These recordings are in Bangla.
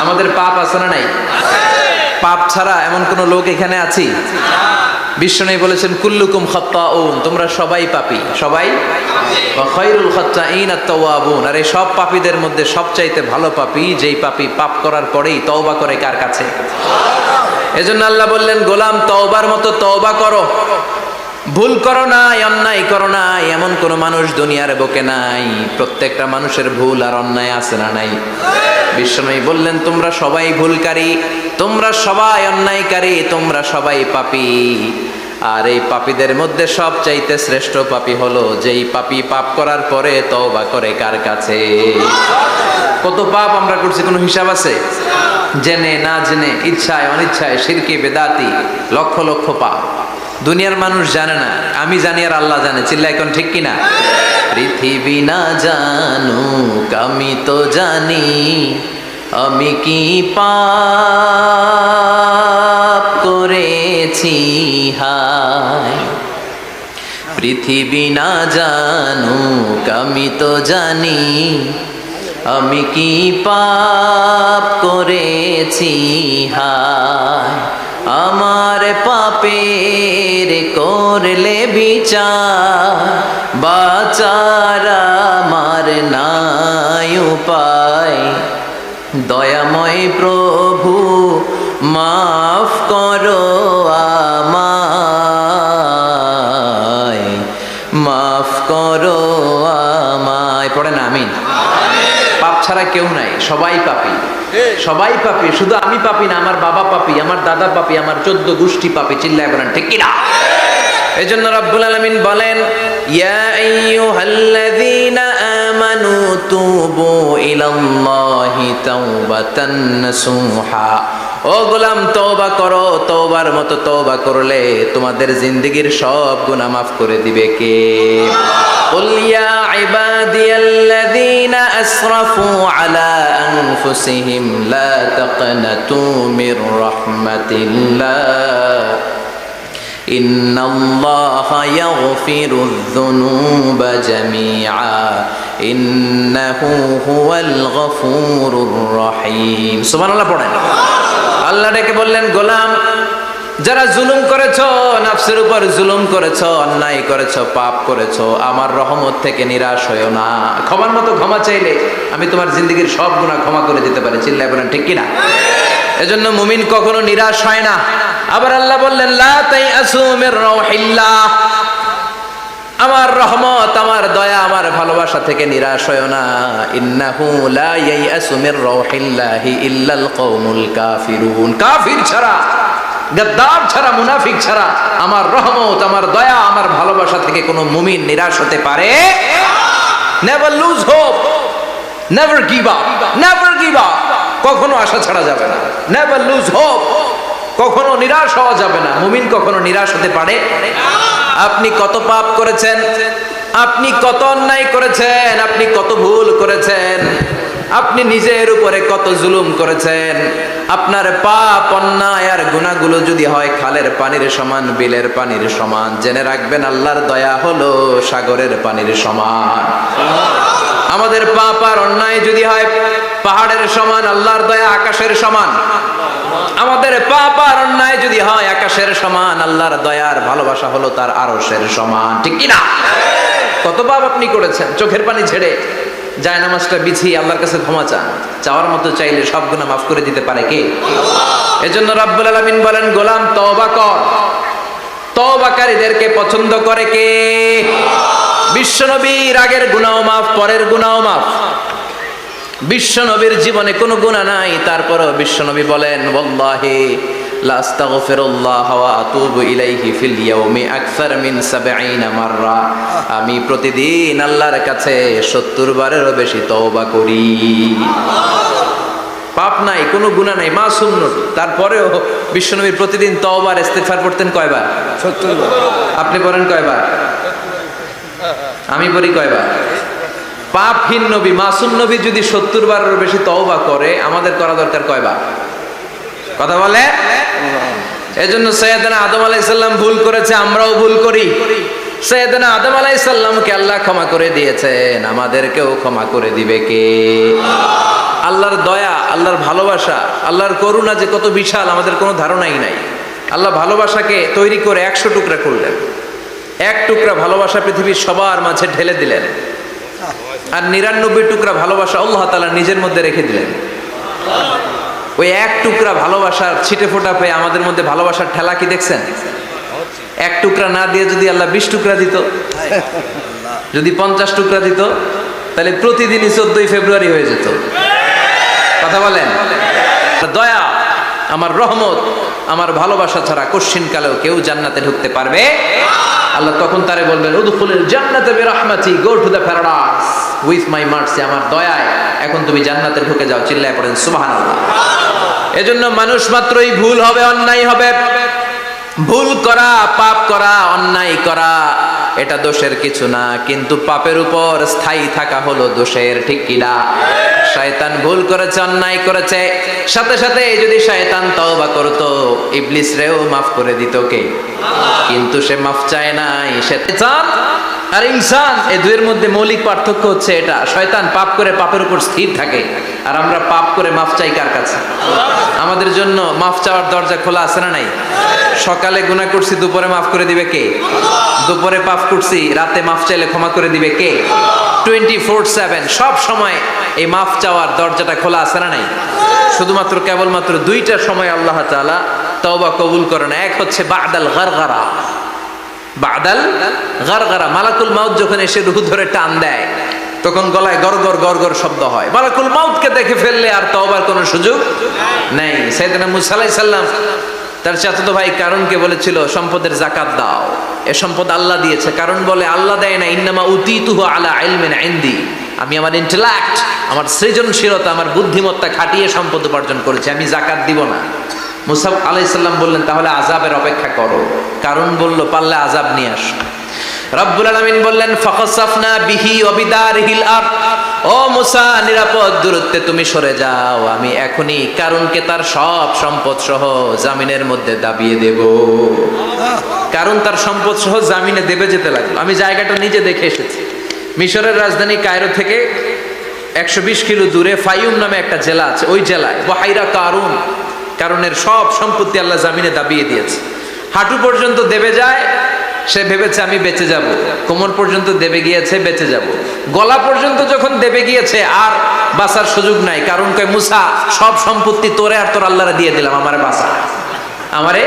আমাদের পাপ আছে না নাই? পাপ ছাড়া এমন কোন লোক এখানে আছি? বিশ্বনবী বলেছেন কুল্লুকুম খাত্তাউন, তোমরা সবাই পাপী, সবাই। ওয়া খায়রুল খাত্তাইন আত-তাওয়াবুন, আর এই সব পাপীদের মধ্যে সবচাইতে ভালো পাপী যেই পাপী পাপ করার পরেই তওবা করে। কার কাছে? এজন্য আল্লাহ বললেন, গোলাম তওবার মতো তওবা করো, ভুল করো নাই, অন্যায় করো নাই, এমন কোন মানুষ দুনিয়ার বুকে নাই। প্রত্যেকটা মানুষের ভুল আর অন্যায় আছে না নাই? বিশ্বনবী বললেন, তোমরা সবাই ভুলকারী, তোমরা সবাই অন্যায়কারী, তোমরা সবাই পাপী। আর এই পাপীদের মধ্যে সবচাইতে শ্রেষ্ঠ পাপী হলো যেই পাপী পাপ করার পরে তওবা করে। কার কাছে? কত পাপ আমরা করছি, কোনো হিসাব আছে? জেনে না জেনে, ইচ্ছায় অনিচ্ছায়, শিরকে বেদাতি, লক্ষ লক্ষ পাপ। দুনিয়ার মানুষ জানে না, আমি জানি আর আল্লাহ জানে। চিল্লা এখন ঠিক কিনা? পৃথিবী না জানুক আমি তো জানি, আমি কি পাপ করেছি হায়। পৃথিবী না জানুক আমি তো জানি, আমি কি পাপ করেছি হায়। আমার পাপের করলে বিচার, বাঁচার আমার নাই উপায়। দয়াময় প্রভু মাফ করো আমায়, মাফ করো আমায়। পড়ে না আমিন? পাপ ছাড়া কেউ নাই, সবাই পাপী, সবাই পাপী। শুধু আমি পাপী না, আমার বাবা পাপী, আমার দাদা পাপী, আমার 14 গোষ্ঠী পাপী। চিল্লায় বলেন ঠিক কিনা? এজন্য রব্বুল আলামিন বলেন, ইয়া আইয়ুহাল্লাযীনা আমানু তুবু ইলাল্লাহি তাওবাতান নাসুহা। ও গোলাম, তওবা করো, তওবার মতো তওবা করলে তোমাদের জিন্দেগীর সব গুনাহ মাফ করে দিবে কে? قل يا عبادي الذين أسرفوا على أنفسهم لا تقنطوا من رحمة الله إن الله يغفر الذنوب جميعا إنه هو الغفور الرحيم। সুবহান আল্লাহ পড়েন। আল্লাহ ডেকে বললেন, গোলাম যারা জুলুম করেছো, নফসের উপর জুলুম করেছো, অন্যায় করেছো, পাপ করেছো, আমার রহমত থেকে নিরাশ হয়ো না। ক্ষমার মতো ক্ষমা চাইলে আমি তোমার জিন্দেগীর সব গুনাহ ক্ষমা করে দিতে পারি। চিল্লায় বলেন ঠিক কিনা? এজন্য মুমিন কখনো নিরাশ হয় না। আবার আল্লাহ বললেন, লা তাইআসু মির রাউহিল্লাহ, আমার রহমত, আমার দয়া, আমার ভালোবাসা থেকে নিরাশ হয়ো না। ইন্নাহু লা ইয়াইআসু মির রাউহিল্লাহি ইল্লাল কওমুল কাফিরুন, কাফির ছাড়া, গাদ্দার ছাড়া, মুনাফিক ছাড়া আমার রহমত, আমার দয়া, আমার ভালোবাসা থেকে কোনো মুমিন নিরাশ হতে পারে। Never lose hope, never give up, never give up, কখনো আশা ছাড়া যাবে না। নেভার লুজ হোপ, কখনো নিরাশ হওয়া যাবে না। মুমিন কখনো নিরাশ হতে পারে। আপনি কত পাপ করেছেন, আপনি কত অন্যায় করেছেন, আপনি কত ভুল করেছেন, আপনি নিজের উপরে কত জুলুম করেছেন। আপনার পাপ, অন্যায় আর গুনাহগুলো যদি হয় খালের পানির সমান, বিলের পানির সমান, জেনে রাখবেন আল্লাহর দয়া হলো সাগরের পানির সমান। আমাদের পাপ আর অন্যায় যদি হয় পাহাড়ের সমান, আল্লাহর দয়া আকাশের সমান। আমাদের পাপ আর অন্যায় যদি হয় আকাশের সমান, আল্লাহর দয়ার ভালোবাসা হলো তার আরশের সমান। ঠিক কিনা? কত পাপ আপনি করেছেন, চোখের পানি ছেড়ে জায়নামাজটা বিছিয়ে আল্লাহর কাছে ক্ষমা চান। চাওয়ার মতো চাইলে সব গুনাহ মাফ করে দিতে পারে কে? এজন্য রব্বুল আলামিন বলেন, গোলাম তওবা কর। তওবাকারীদেরকে পছন্দ করে কে? বিশ্বনবীর আগের গুনাহ মাফ, পরের গুনাহ মাফ। বিশ্বনবীর জীবনে কোনো গুনাহ নাই, তারপরও বিশ্বনবী বলেন, ওয়াল্লাহি লা আস্তাগফিরুল্লাহ ওয়া আতুবু ইলাইহি ফিল ইয়াউমি আকসার মিন ৭০ মাররা। আমি প্রতিদিন আল্লাহর কাছে ৭০ বারেরও বেশি তওবা করি। পাপ নাই, কোনো গুনাহ নাই, মাসুম নবী, তারপরেও বিশ্বনবী প্রতিদিন তওবার ইস্তিগফার পড়তেন কয়বার? ৭০ বার। আপনি পড়েন কয়বার? আমি পড়ি কয়বার? পাপহীন নবী, মাসুম নবী যদি ৭০ বারের বেশি তওবা করে, আমাদের করা দরকার কয়বার? কথা বলে। এজন্য সাইয়েদনা আদম আলাইহিস সালাম ভুল করেছে, আমরাও ভুল করি। সাইয়েদনা আদম আলাইহিস সালামকে আল্লাহ ক্ষমা করে দিয়েছেন, আমাদেরকেও ক্ষমা করে দিবে কে? আল্লাহর দয়া, আল্লাহর ভালোবাসা, আল্লাহর করুণা যে কত বিশাল আমাদের কোনো ধারণাই নাই। আল্লাহ ভালোবাসাকে তৈরি করে 100 টুকরা করলেন, এক টুকরা ভালোবাসা পৃথিবীর সবার মাঝে ঢেলে দিলেন, আর 99 টুকরা ভালোবাসা আল্লাহ তাআলা নিজের মধ্যে রেখে দিলেন। ওই এক টুকরা ভালোবাসার ছিটে ফোটা পেয়ে আমাদের মধ্যে ভালোবাসার ঠেলা কি দেখছেন? এক টুকরা না দিয়ে যদি আল্লাহ 20 টুকরা দিত, যদি 50 টুকরা দিত, তাহলে প্রতিদিনই 14 ফেব্রুয়ারি হয়ে যেত। কথা বলেন? দয়া, আমার রহমত, আমার ভালোবাসা ছাড়া কশ্চিনকালেও কেউ জান্নাতে ঢুকতে পারবে। আল্লাহ তখন তারে বলবেন, উদখুলুল জান্নাতা বিরহমাতি, go to the paradise with my mercy, আমার দয়ায় এখন তুমি জান্নাতে ঢুকে যাও। চিল্লায় পড়েন সুবহানাল্লাহ। এজন্য মানুষ মাত্রই ভুল হবে, অন্যায় হবে। ভুল করা, পাপ করা, অন্যায় করা এটা দোষের কিছু না, কিন্তু পাপের উপর স্থায়ী থাকা হলো দোষের, ঠিক কিনা? শয়তান ভুল করেছে, অন্যায় করেছে, সাথে সাথে যদি শয়তান তওবা করতো, ইবলিস রেও মাফ করে দিত কে? কিন্তু সে মাফ চায় নাই। শয়তান আর ইনসান, এই দুইয়ের মধ্যে মৌলিক পার্থক্য হচ্ছে এটা। শয়তান পাপ করে পাপের উপর স্থির থাকে, আর আমরা পাপ করে মাফ চাই কার কাছে? আমাদের জন্য মাফ চাওয়ার দরজা খোলা আছে না নাই? সকালে গুনাহ করছি, দুপুরে মাফ করে দিবে কে? দুপুরে পাপ করছি, রাতে মাফ চাইলে ক্ষমা করে দিবে কে? 24/7 সব সময় এই মাফ চাওয়ার দরজাটা খোলা আছে না নাই? শুধুমাত্র কেবলমাত্র দুইটা সময় আল্লাহ তাআলা তওবা কবুল করেন। এক হচ্ছে বাদাল গারগারা, বাদাল গারগারা, মালাকুল মাউত যখন এসে রূহ ধরে টান দেয়, তখন গলায় গরগর গরগর শব্দ হয়। মালাকুল মাউতকে দেখে ফেললে আর তওবার কোনো সুযোগ নেই। সাইয়েদনা মুসা আলাইহিস সালাম তার চাচাতো ভাই কারুনকে বলেছিল, সম্পদের যাকাত দাও, এ সম্পদ আল্লাহ দিয়েছে। কারণ বলে, আল্লাহ দেয় না, ইন্নামা উতীতুহু আলা ইলমিন ইনদি, আমি আমার ইন্টেলেক্ট, আমার সৃজনশীলতা, আমার বুদ্ধিমত্তা খাটিয়ে সম্পদ উপার্জন করেছি, আমি যাকাত দিব না। মুসা আলাইহিস সালাম বললেন, তাহলে আযাবের অপেক্ষা করো। কারণ বলল, পারলে আযাব নিয়ে আস। রব্বুল আলামিন বললেন, ফাখাসাফনা বিহি ওয়া বিদারিহিল আরদ, ও মুসা নিরাপদ দূরত্বে তুমি সরে যাও, আমি এখনই কারুনকে তার সব সম্পদ সহ জামিনের মধ্যে দাবিয়ে দেব। কারণ তার সম্পদ সহ জামিনে দেবে যেতে লাগলো। আমি জায়গাটা নিজে দেখে এসেছি। মিশরের রাজধানী কায়রো থেকে 120 কিলো দূরে ফাইউম নামে একটা জেলা আছে, ওই জেলায় বহাইরা কারুন, কারণের সব সম্পত্তি আল্লাহ জামিনে দাবিয়ে দিয়েছে। হাঁটু পর্যন্ত দেবে যায়, সে ভেবেছে আমি বেঁচে যাব। কোমর পর্যন্ত দেবে গিয়েছে, বেঁচে যাব। গলা পর্যন্ত যখন দেবে গিয়েছে, আর বাঁচার সুযোগ নাই। কারণ কয়, মুসা সব সম্পত্তি তোরে আর তোর আল্লাহরে দিয়ে দিলাম, আমারে বাঁচা, আমারে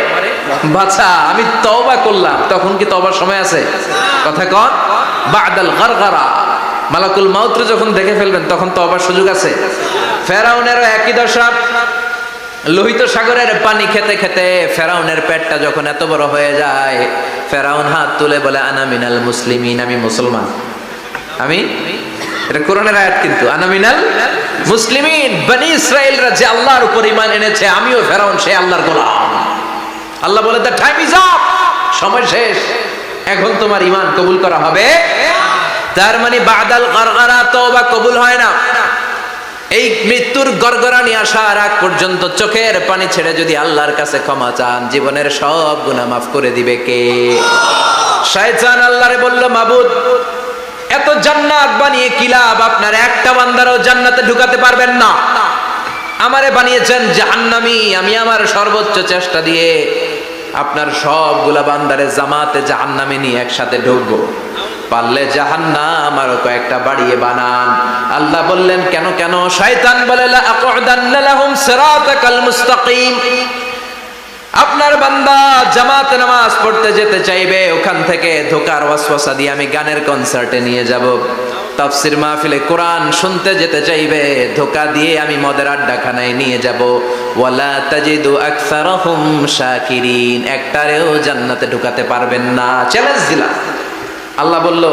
বাঁচা, আমি তওবা করলাম। তখন কি তওবার সময় আছে? কথা কন, বাদাল গারগারা, মালাকুল মাউত যখন দেখে ফেলবেন তখন তওবার সুযোগ আছে। ফেরাউনেরও একই দশা। লোহিত সাগরের পানি খেতে খেতে ফেরাউনের পেটটা যখন এত বড় হয়ে যায়, ফেরাউন হাত তুলে বলে, আনা মিনাল মুসলিমিন, আমি মুসলমান। আমি, এটা কোরআনের আয়াত কিন্তু, আনা মিনাল মুসলিমিন, বনি ইসরাইলরা যে আল্লাহর উপর ঈমান এনেছে, আমিও ফেরাউন সে আল্লাহর গোলাম। আল্লাহ বলে, দ্য টাইম ইজ আপ, সময় শেষ, এখন তোমার ঈমান কবুল করা হবে। তার মানে বাদাল গারগারা তওবা কবুল হয় না। এই মৃত্যুর গড়গড়ানি আসার আগ পর্যন্ত চোখের পানি ছেড়ে যদি আল্লাহর কাছে ক্ষমা চান, জীবনের সব গুনাহ মাফ করে দিবে কে? শয়তান আল্লাহরে বলল, মাবুদ, এত জান্নাত বানিয়ে কি লাভ? আপনার একটা বান্দারও জান্নাতে ঢুকাতে পারবেন না। আমারে বানিয়েছেন জাহান্নামী, আমি আমার সর্বোচ্চ চেষ্টা দিয়ে আপনার সবগুলা বান্দারে জামাতে জাহান্নামে নিয়ে একসাথে ঢুকবো। পারলে জাহান্নাম আরো কয়েকটা বাড়িয়ে বানান। আল্লাহ বললেন, কেন কেন? শয়তান বলে, লা আকুদান্না লাহুম সিরাতাকাল মুস্তাকিম, আপনার বান্দা জামাতে নামাজ পড়তে যেতে চাইবে, ওখান থেকে ধোকার ওয়াসওয়াসা দিয়ে আমি গানের কনসার্টে নিয়ে যাব। তাফসীর মাহফিলে কোরআন শুনতে যেতে চাইবে, ধোকা দিয়ে আমি মদের আড্ডাখানায় নিয়ে যাব। ওয়ালা তাজিদু আকসারাহুম শাকিরিন, একটারেও জান্নাতে ঢুকাতে পারবেন না। চ্যালেঞ্জ দিলাম। আল্লাহ বলল,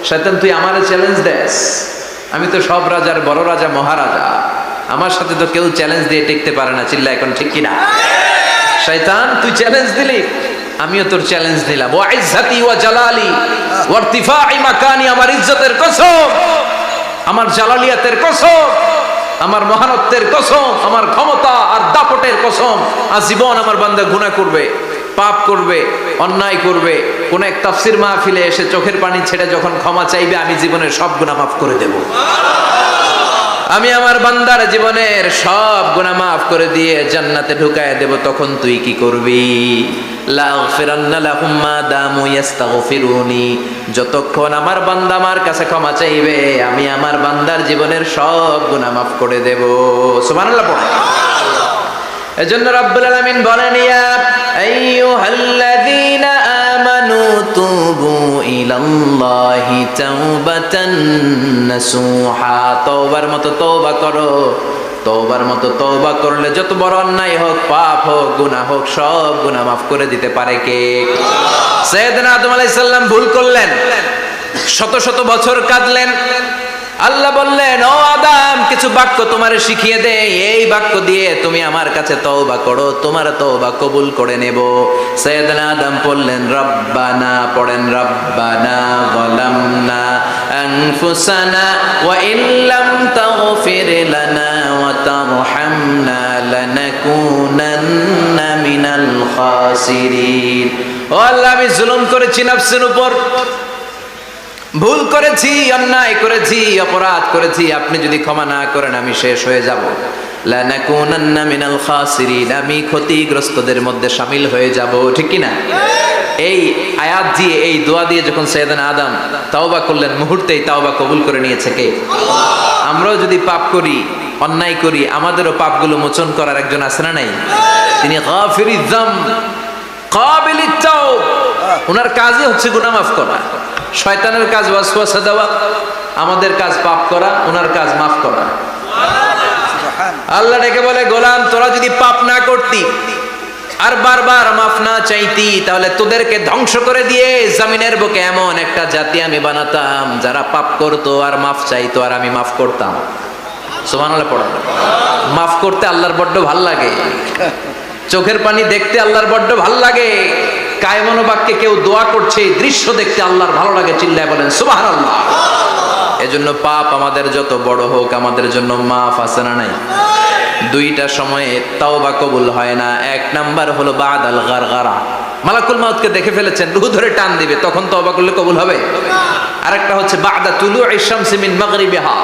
শয়তান তুই আমারে চ্যালেঞ্জ দেস? আমি তো সব রাজার বড় রাজা, মহারাজা, আমার সাথে তো কেউ চ্যালেঞ্জ দিয়ে টিকতে পারে না। চিল্লা এখন ঠিক কিনা? শয়তান তুই চ্যালেঞ্জ দিলি, আমিও তোর চ্যালেঞ্জ দিলাম। ওয়া ইজ্জতি ওয়া জালালি ওয়া ইরতিফাই মাকানি, আমার ইজ্জতের কসম, আমার জালালিয়াতের কসম, আমার মহানত্বের কসম, আমার ক্ষমতা আর দাপটের কসম, আজীবন আমার বান্দা গুনাহ করবে, পাপ করবে, অন্যায় করবে, কোন এক তাফসীর মাহফিলে এসে চোখের পানি ছেড়ে যখন ক্ষমা চাইবে, আমি জীবনের সব গুনাহ মাফ করে দেব। আমি আমার বান্দার জীবনের সব গুনাহ মাফ করে দিয়ে জান্নাতে ঢুকায় দেব, তখন তুই কি করবি? লাগফিরান্না লাহুম মা দামু ইস্তাগফিরুনি, যতক্ষণ আমার বান্দা আমার কাছে ক্ষমা চাইবে আমি আমার বান্দার জীবনের সব গুনাহ মাফ করে দেব। সুবহানাল্লাহ পড়ো। এজন্য রব্বুল আলামিন বলেন, ইয়া আইয়ুহাল্লাযীনা আমানু তুবু ইলাল্লাহি তাওবাতান নাসুহা, তওবার মতো তওবা করো। তওবার মতো তওবা করলে যত বড় অন্যায় হোক, পাপ হোক, গুনাহ হোক, সব গুনাহ মাফ করে দিতে পারে কে? সাইয়েদনা আদম আলাইহিস সালাম ভুল করলেন, শত শত বছর কাঁদলেন। আল্লাহ বললেন, ও আদম, কিছু বাক্য তোমারে শিখিয়ে দে, এই বাক্য দিয়ে তুমি আমার কাছে তওবা করো, তোমার তওবা কবুল করে নেব। সাইয়েদনা আদম বললেন, রব্বানা, পড়েন, রব্বানা যালামনা আনফুসানা ওয়া ইল্লাম তাগফির লানা ওয়া তারহামনা লানাকুনান্না মিনাল খাসিরিন। ও আল্লাহ, আমি জুলুম করেছি নফসের উপর, ভুল করেছি, অন্যায় করেছি, অপরাধ করেছি, আপনি যদি ক্ষমা না করেন আমি শেষ হয়ে যাব। লানাকুনান্না মিনাল খাসিরিন, আমি ক্ষতিগ্রস্তদের মধ্যে শামিল হয়ে যাব। ঠিক কি না? এই আয়াত দিয়ে, এই দোয়া দিয়ে যখন সাইয়েদনা আদম তাওবা করলেন, মুহূর্তেই তাওবা কবুল করে নিয়েছে কে? আমরাও যদি পাপ করি, অন্যায় করি, আমাদেরও পাপগুলো মোচন করার একজন আছে না নাই? তিনি গাফিরিয যামব কাবিলিত তাওব, ওনার কাজই হচ্ছে গুনাহ মাফ করা। শয়তানের কাজ ওয়াসওয়াসা দেওয়া, আমাদের কাজ পাপ করা, ওনার কাজ মাফ করা। আল্লাহ ডেকে বলে, গোলাম, তোরা যদি পাপ না করতি আর বারবার মাফ না চাইতি, তাহলে তোদেরকে ধ্বংস করে দিয়ে জমিনের বুকে এমন একটা জাতি আমি বানাতাম যারা পাপ করতো আর মাফ চাইতো, আর আমি মাফ করতাম। সুবহানাল্লাহ পড়ো। মাফ করতে আল্লাহর বড্ড ভাল লাগে, চোখের পানি দেখতে আল্লাহর বড্ড ভাল লাগে। কায়মনো বাক্যে কেউ দোয়া করছে, এই দৃশ্য দেখতে আল্লাহর ভালো লাগে, চিল্লায় বলেন সুবহানাল্লাহ। এজন্য পাপ আমাদের যত বড় হোক, আমাদের জন্য মাফ আছে না নাই? দুইটা সময়ে তাওবা কবুল হয় না। এক নাম্বার হলো বাদাল গারগারা, মালাকুল মাউতকে দেখে ফেলেছেন, রূহ ধরে টান দিবে, তখন তওবা করলে কবুল হবে। আরেকটা হচ্ছে বাদা তুলুই শামসি মিন মাগরিবিহা,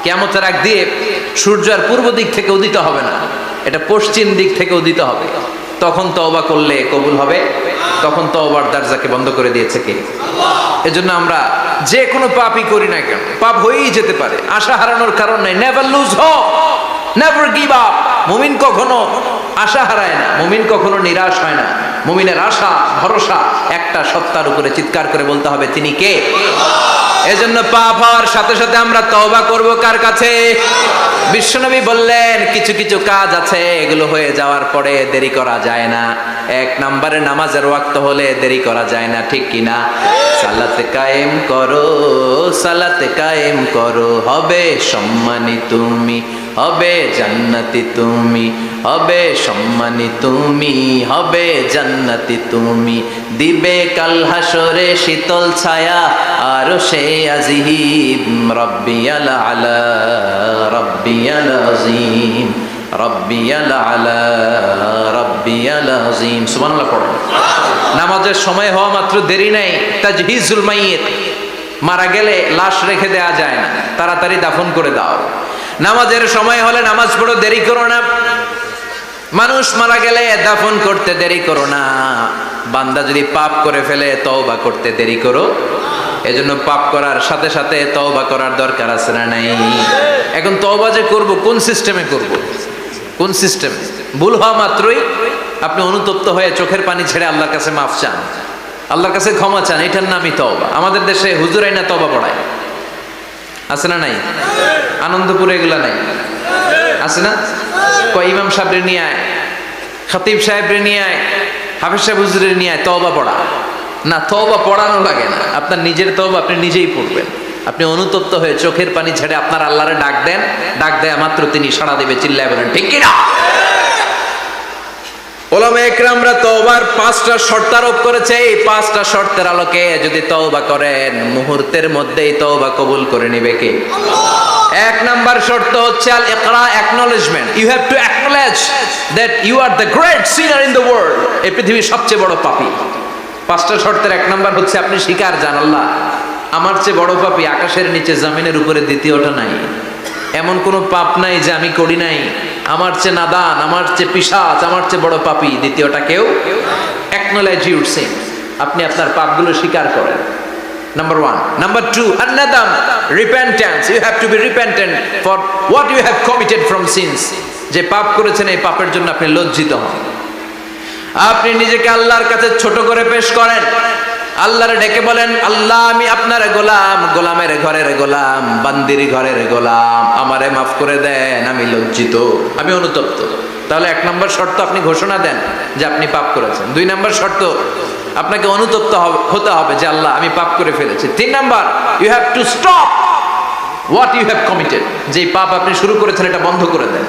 কিয়ামতের আগ দিয়ে সূর্য আর পূর্ব দিক থেকে উদিত হবে না, এটা পশ্চিম দিক থেকে উদিত হবে, তখন তওবা করলে কবুল হবে। তখন তওবার দরজাকে বন্ধ করে দিয়েছে কে? এজন্য আমরা যে কোনো পাপই করি না কেন, পাপ হয়েই যেতে পারে, আশা হারানোর কারণ নেই। Never lose hope, never give up. মুমিন কখনো আশা হারায় না, মুমিন কখনো নিরাশ হয় না। মুমিনের আশা ভরসা একটা সত্তার উপরে, চিৎকার করে বলতে হবে, তিনি কে? এজন্য পাপ হওয়ার সাথে সাথে আমরা তওবা করব কার কাছে? বিশ্বনবী বললেন, কিছু কিছু কাজ আছে, এগুলো হয়ে যাওয়ার পরে দেরি করা যায় না। এক নম্বরে নামাজের ওয়াক্ত হলে দেরি করা যায় না, ঠিক কিনা? সালাতে কায়েম করো, সালাতে কায়েম করো, হবে সম্মানী তুমি, হবে জান্নাতি তুমি, হবে সম্মানী তুমি, হবে জান্নাতি তুমি, দিবে কাল হাসরে শীতল ছায়া আর সে আজিম, রব্বিয়াল আলা রব্বিয়াল আযীম, রব্বিয়াল আলা রব্বিয়াল আযীম। সুবহানাল্লাহ পড়ো। নামাজের সময় হওয়া মাত্র দেরি নাই, তাজহিজুল মাইয়িত, মারা গেলে লাশ রেখে দেয়া যায় না, তাড়াতাড়ি দাফন করে দাও। নামাজের সময় হলে নামাজ পড়ো, দেরি করো না। মানুষ মারা গেলে দাফন করতে দেরি করো না। বান্দা যদি পাপ করে ফেলে তওবা করতে দেরি করো। এজন্য পাপ করার সাথে সাথে তওবা করার দরকার আছে না নাই? এখন তওবা যে করব, কোন সিস্টেমে করব? কোন সিস্টেমে? ভুল হওয়া মাত্রই আপনি অনুতপ্ত হয়ে চোখের পানি ছেড়ে আল্লাহর কাছে মাফ চান, আল্লাহর কাছে ক্ষমা চান, এটার নামই তওবা। আমাদের দেশে হুজুরাই না তওবা পড়ায়, আছে না নাই? আনন্দপুরে এগুলা নাই, আছে না? কয় ইমাম সাহেবরে নিয়ে আয়, খতিব সাহেবরে নিয়ে আয়, হাফেজ সাহেব হুজুরের নিয়ে আয়, তওবা পড়া না। তওবা পড়ানো লাগে না, আপনার নিজের তওবা আপনি নিজেই পড়বেন। আপনি অনুতপ্ত হয়ে চোখের পানি ছেড়ে আপনার আল্লাহরে ডাক দেন, ডাক দেয়া মাত্র তিনি সাড়া দেবে, চিল্লায় বলেন ঠিক কিনা? ওলামা একরামরা তওবার 5টা শর্ত আরোপ করেছে। এই 5টা শর্তের আলোকে যদি তওবা করেন, মুহূর্তের মধ্যেই তওবা কবুল করে নেবে কে? এক নাম্বার শর্ত হচ্ছে আল ইকরা, acknowledgement. You have to acknowledge that you are the great sinner in the world. এই পৃথিবীর সবচেয়ে বড় পাপী। 5টা শর্তের এক নাম্বার হচ্ছে আপনি স্বীকার জান, আল্লাহ আমার চেয়ে বড় পাপী, আকাশের নিচে জমিনের উপরে দ্বিতীয়টা নাই। এমন কোনো পাপ নাই যে আমি করি নাই, আমার চেয়ে নাদান, আমার চেয়ে পিশাচ, আমার চেয়ে বড় পাপী দ্বিতীয়টা কেউ। অ্যাকনোলেজ ইউর সিন, আপনি আপনার পাপগুলো স্বীকার করেন। Number 1. Number 2, an-nadam, repentance. You have to be repentant for what you have committed from sins. যে পাপ করেছেন এই পাপের জন্য আপনি লজ্জিত হন। আপনি নিজেকে আল্লাহর কাছে ছোট করে পেশ করেন, আল্লাহরে ডেকে বলেন, আল্লাহ আমি আপনার গোলাম, গোলামের ঘরের গোলাম, বান্দির ঘরের গোলাম, আমারে মাফ করে দেন, আমি লজ্জিত, আমি অনুতপ্ত। তাহলে 1 নম্বর শর্ত আপনি ঘোষণা দেন যে আপনি পাপ করেছেন। 2 নম্বর শর্ত আপনাকে অনুতপ্ত হতে হবে যে আল্লাহ আমি পাপ করে ফেলেছি। 3 number, you have to stop what you have committed, যে পাপ আপনি শুরু করেছেন এটা বন্ধ করে দেন।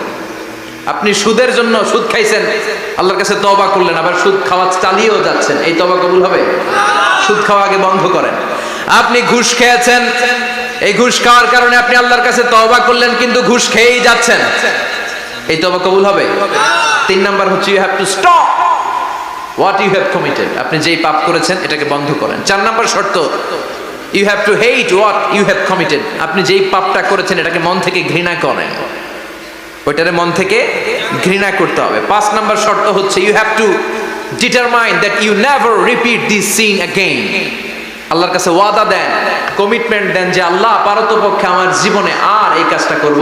আপনি সুদের জন্য সুদ খাইছেন, আল্লাহর কাছে তওবা করলেন, আবার সুদ খাওয়া চালিয়েও যাচ্ছেন, এই তওবা কবুল হবে? সুদ খাওয়া আগে বন্ধ করেন। আপনি ঘুষ খেয়েছেন, এই ঘুষ খাওয়ার কারণে আপনি আল্লাহর কাছে তওবা করলেন, কিন্তু ঘুষ খেয়েই যাচ্ছেন, এই তওবা কবুল হবে? 3 নাম্বার হচ্ছে you have to stop what you have committed, আপনি যেই পাপ করেছেন এটাকে বন্ধ করেন। 4 নাম্বার শর্ত, you have to hate what you have committed, আপনি যেই পাপটা করেছেন এটাকে মন থেকে ঘৃণা করেন, ওইটারে মন থেকে ঘৃণা করতে হবে। 5 নাম্বার শর্ত হচ্ছে you have to determine that you never repeat this sin again. আল্লাহর কাছে ওয়াদা দেন, কমিটমেন্ট দেন যে আল্লাহ পারতপক্ষে আমার জীবনে আর এই কাজটা করব।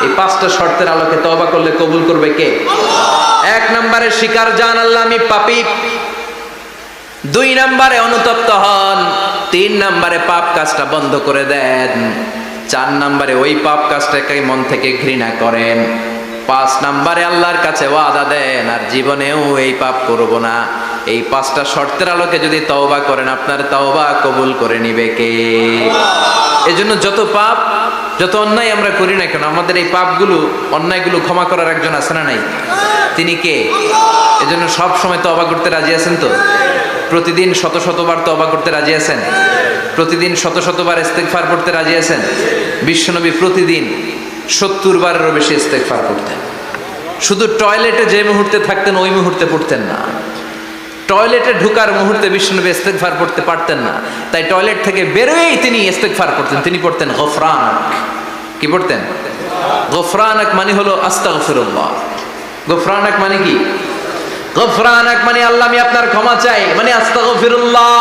এই 5টা শর্তের আলোকে তওবা করলে কবুল করবে কে? 1 নম্বরে স্বীকার জান আল্লাহ আমি পাপী, 2 নম্বরে অনুতপ্ত হন, 3 নম্বরে পাপ কাজটা বন্ধ করে দেন, 4 নম্বরে ওই পাপ কাজটাকে মন থেকে ঘৃণা করেন, 5 নম্বরে আল্লাহর কাছে ওয়াদা দেন আর জীবনেও এই পাপ করব না। এই 5টা শর্তের আলোকে যদি তওবা করেন আপনার তওবা কবুল করে নিবে কে? এজন্য যত পাপ যত অন্যায় আমরা করি না কেন, আমাদের এই পাপগুলো অন্যায়গুলো ক্ষমা করার একজন আছে না নাই? তিনি কে? এজন্য সব সময় তওবা করতে রাজি আছেন তো? প্রতিদিন শত শতবার তওবা করতে রাজি আছেন? প্রতিদিন শত শতবার ইস্তেগফার করতে রাজি আছেন? বিশ্বনবী প্রতিদিন 70 বারেরও বেশি ইস্তেগফার করতেন। শুধু টয়লেটে যে মুহূর্তে থাকতেন ওই মুহূর্তে পড়তেন না, টয়লেটে ঢুকার মুহূর্তে বিশ্বনবী ইস্তেগফার পড়তে পারতেন না, তাই টয়লেট থেকে বেরোয়েই তিনি ইস্তেগফার করতেন। তিনি পড়তেন গফরানাক। কি পড়তেন? গফরানাক মানে হলো আস্তাগফিরুল্লাহ। গফরানাক মানে কি? গফরানাক মানে আল্লাহ আমি আপনার ক্ষমা চাই, মানে আস্তাগফিরুল্লাহ।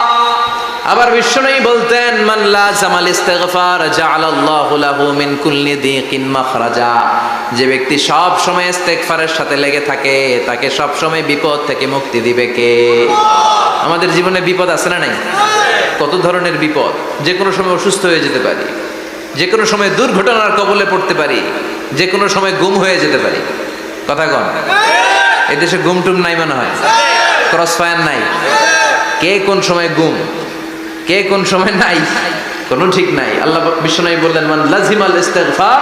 আবার বিশ্বনবী বলতেন মান লাযামাল ইস্তিগফার জাআলাল্লাহু লাহু মিন কুল্লি দিকিন মাখরাজা, যে ব্যক্তি সব সময় ইস্তেগফারের সাথে লেগে থাকে তাকে সব সময় বিপদ থেকে মুক্তি দিবে কে? আমাদের জীবনে বিপদ আছে না নাই? কত ধরনের বিপদ, যে কোনো সময় অসুস্থ হয়ে যেতে পারি, যে কোনো সময় দুর্ঘটনার কবলে পড়তে পারি, যে কোনো সময় গুম হয়ে যেতে পারি। কথা কন, এই দেশে গুম টুম নাই মনে হয়, ক্রস ফায়ার নাই, কে কোন সময় গুম, কে কোন সময় নাই, কোনো ঠিক নাই। আল্লাহ বিশ্বনবী বললেন মান লাজিমাল ইস্তিগফার